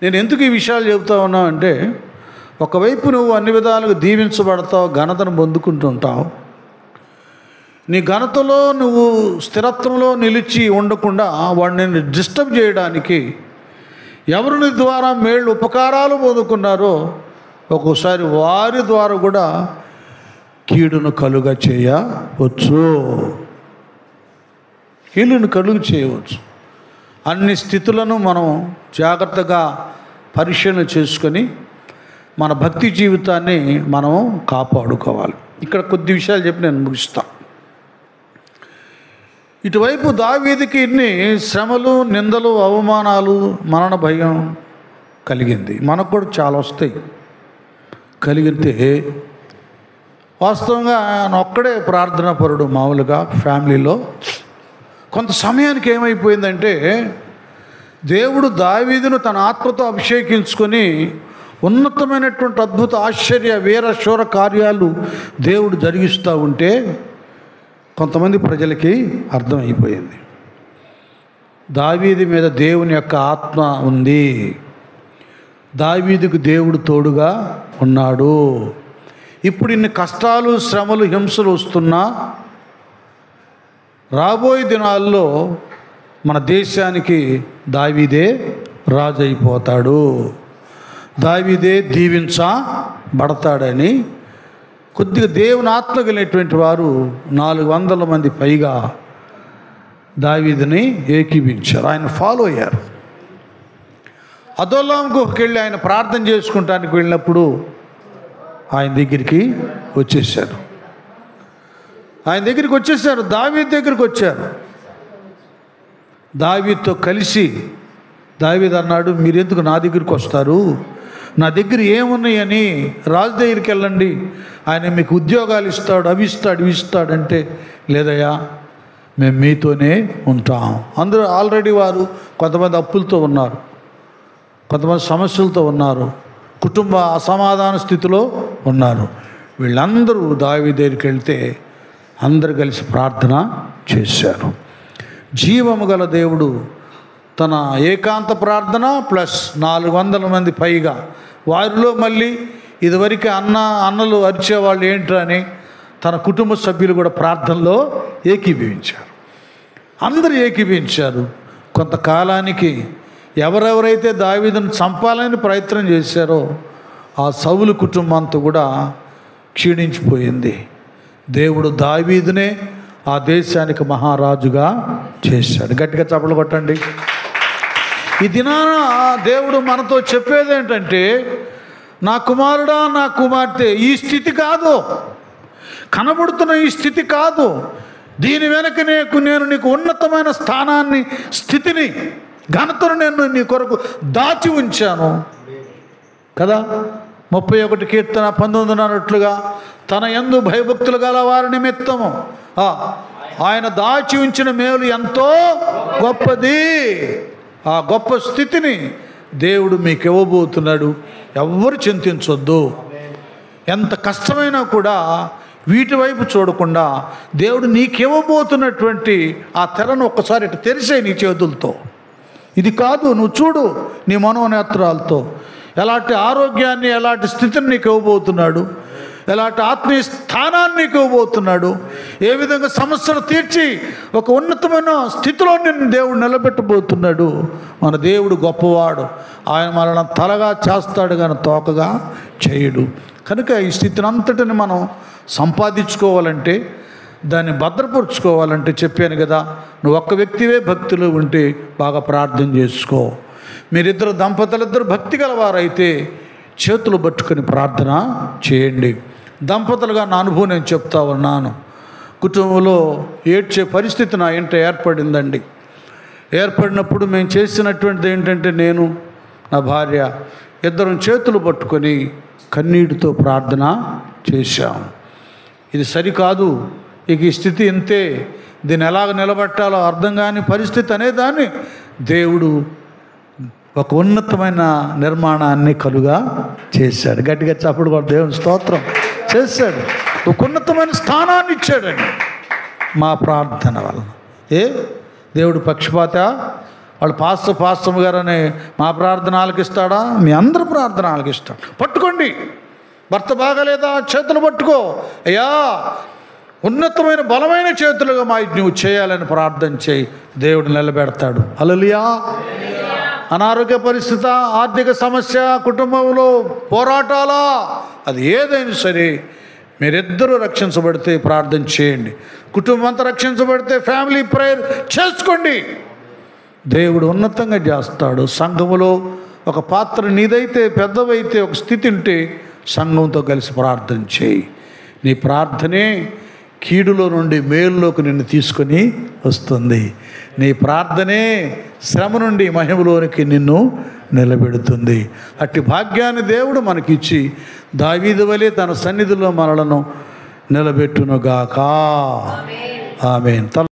S2: నేను ఎందుకు ఈ విషయాలు చెబుతా ఉన్నా అంటే, ఒకవైపు నువ్వు అన్ని విధాలుగా దీవించబడతావు, ఘనతను పొందుకుంటుంటావు. నీ ఘనతలో నువ్వు స్థిరత్వంలో నిలిచి ఉండకుండా వాడిని నేను డిస్టర్బ్ చేయడానికి ఎవరు నీ ద్వారా మేళ్ళు ఉపకారాలు పొందుకున్నారో ఒక్కోసారి వారి ద్వారా కూడా కీడును కలుగ చేయవచ్చు. కీడును కలుగు చేయవచ్చు. అన్ని స్థితులను మనం జాగ్రత్తగా పరిశీలన చేసుకొని మన భక్తి జీవితాన్ని మనం కాపాడుకోవాలి. ఇక్కడ కొద్ది విషయాలు చెప్పి నేను ముగిస్తాను. ఇటువైపు దావీదుకి ఇన్ని శ్రమలు, నిందలు, అవమానాలు, మరణ భయం కలిగింది. మనకు కూడా చాలా వస్తాయి. కలిగితే వాస్తవంగా ఆయన ఒక్కడే ప్రార్థనా పరుడు. మామూలుగా ఫ్యామిలీలో కొంత సమయానికి ఏమైపోయిందంటే, దేవుడు దావీదును తన ఆత్మతో అభిషేకించుకొని ఉన్నతమైనటువంటి అద్భుత ఆశ్చర్య వీర శూర కార్యాలు దేవుడు జరిగిస్తూ ఉంటే కొంతమంది ప్రజలకి అర్థమైపోయింది, దావీదు మీద దేవుని యొక్క ఆత్మ ఉంది, దావీదుకు దేవుడు తోడుగా ఉన్నాడు. ఇప్పుడు ఇన్ని కష్టాలు శ్రమలు హింసలు వస్తున్నా రాబోయే దినాల్లో మన దేశానికి దావీదే రాజు అయిపోతాడు, దావీదే దీవించబడతాడని కొద్దిగా దేవుని ఆత్మ కలిగినటువంటి వారు 400 మంది పైగా దావీదుని ఏకీభించారు, ఆయన ఫాలో అయ్యారు. అదోలాం గుహకి వెళ్ళి ఆయన ప్రార్థన చేసుకుంటానికి వెళ్ళినప్పుడు ఆయన దగ్గరికి వచ్చేసారు, దావీదు దగ్గరికి వచ్చారు. దావీదుతో కలిసి దావీదు అన్నాడు, మీరెందుకు నా దగ్గరికి వస్తారు, నా దగ్గర ఏమున్నాయని రాజు దగ్గరికి వెళ్ళండి, ఆయన మీకు ఉద్యోగాలు ఇస్తాడు, అవి ఇస్తాడంటే, లేదయ్యా మేము మీతోనే ఉంటాం. అందరూ ఆల్రెడీ వారు కొంతమంది అప్పులతో ఉన్నారు, కొంతమంది సమస్యలతో ఉన్నారు, కుటుంబ అసమాధాన స్థితిలో ఉన్నారు. వీళ్ళందరూ దావీదు దగ్గరికి వెళ్తే అందరు కలిసి ప్రార్థన చేశారు. జీవము గల దేవుడు తన ఏకాంత ప్రార్థన ప్లస్ 400 మంది పైగా, వారిలో మళ్ళీ ఇదివరకు అన్నలు అరిచేవాళ్ళు ఏంట్రా అని తన కుటుంబ సభ్యులు కూడా ప్రార్థనలో ఏకీభవించారు. అందరూ ఏకీభవించారు. కొంతకాలానికి ఎవరెవరైతే దావీదును చంపాలని ప్రయత్నం చేశారో ఆ సౌలు కుటుంబం అంతా కూడా క్షీణించిపోయింది. దేవుడు దావీదునే ఆ దేశానికి మహారాజుగా చేశాడు. గట్టిగా చప్పట్లు కొట్టండి. ఈ దినాన దేవుడు మనతో చెప్పేది ఏంటంటే, నా కుమారుడా నా కుమార్తె, ఈ స్థితి కాదు, కనబడుతున్న ఈ స్థితి కాదు, దీని వెనక నేను నీకు ఉన్నతమైన స్థానాన్ని, స్థితిని, ఘనతను నేను నీ కొరకు దాచి ఉంచాను కదా. 31 కీర్తన 19 అన్నట్లుగా తన యందు భయభక్తులు గల వారి నిమిత్తము ఆయన దాచి ఉంచిన మేలు ఎంతో గొప్పది. ఆ గొప్ప స్థితిని దేవుడు మీకు ఇవ్వబోతున్నాడు. ఎవ్వరు చింతించొద్దు. ఎంత కష్టమైనా కూడా వీటి వైపు చూడకుండా దేవుడు నీకు ఇవ్వబోతున్నటువంటి ఆ తెరను ఒక్కసారి ఇటు తెరిసే నీ చేతులతో. ఇది కాదు, నువ్వు చూడు నీ మనోనేత్రాలతో ఎలాంటి ఆరోగ్యాన్ని, ఎలాంటి స్థితిని నీకు ఇవ్వబోతున్నాడు, ఎలాంటి ఆత్మీయ స్థానాన్ని నీకు ఇవ్వబోతున్నాడు, ఏ విధంగా సమస్యలు తీర్చి ఒక ఉన్నతమైన స్థితిలో నిన్ను దేవుడు నిలబెట్టబోతున్నాడు. మన దేవుడు గొప్పవాడు. ఆయన మనల్ని తలగా చేస్తాడు కానీ తోకగా చేయడు. కనుక ఈ స్థితిని అంతటిని మనం సంపాదించుకోవాలంటే, దాన్ని భద్రపరుచుకోవాలంటే చెప్పాను కదా, నువ్వు ఒక్క వ్యక్తివే భక్తిలో ఉంటే బాగా ప్రార్థన చేసుకో. మీరిద్దరు దంపతులిద్దరు భక్తి గలవారైతే చేతులు పట్టుకొని ప్రార్థన చేయండి. దంపతులుగా నా అనుభవం నేను చెప్తా ఉన్నాను. కుటుంబంలో ఏడ్చే పరిస్థితి నా ఇంట ఏర్పడిందండి. ఏర్పడినప్పుడు మేము చేసినటువంటిది ఏంటంటే, నేను నా భార్య ఇద్దరం చేతులు పట్టుకొని కన్నీటితో ప్రార్థన చేశాం. ఇది సరికాదు, ఇక ఈ స్థితి ఇంతే, దీన్ని ఎలాగ నిలబెట్టాలో అర్థం కాని పరిస్థితి అనేదాన్ని దేవుడు ఒక ఉన్నతమైన నిర్మాణాన్ని కలుగా చేశాడు. గట్టిగా చప్పుడు కూడా దేవుని స్తోత్రం చేశాడు. ఒక ఉన్నతమైన స్థానాన్ని ఇచ్చాడండి మా ప్రార్థన వలన. దేవుడు పక్షపాత వాళ్ళు పాస్టర్ గారని మా ప్రార్థన ఆలకిస్తాడా? మీ అందరి ప్రార్థన ఆలకిస్తాడు. పట్టుకోండి, భర్త బాగాలేదా చేతులు పట్టుకో, అయ్యా ఉన్నతమైన బలమైన చేతులుగా మా నువ్వు చేయాలని ప్రార్థన చేయి, దేవుడు నిలబెడతాడు. హల్లెలూయా. అనారోగ్య పరిస్థితి, ఆర్థిక సమస్య, కుటుంబంలో పోరాటాలా, అది ఏదైనా సరే మీరిద్దరూ రక్షించబడితే ప్రార్థన చేయండి. కుటుంబం అంతా రక్షించబడితే ఫ్యామిలీ ప్రేయర్ చేసుకోండి. దేవుడు ఉన్నతంగా చేస్తాడు. సంఘములో ఒక పాత్ర నీదైతే, పెద్దవైతే, ఒక స్థితి ఉంటే సంఘంతో కలిసి ప్రార్థన చేయి. నీ ప్రార్థనే కీడులో నుండి మేలులోకి నిన్ను తీసుకొని వస్తుంది. నీ ప్రార్థనే శ్రమ నుండి మహిమలోనికి నిన్ను నిలబెడుతుంది. అట్టి భాగ్యాన్ని దేవుడు మనకిచ్చి దావీదు వలె తన సన్నిధిలో మనలను నిలబెట్టునుగాక. ఆమేన్.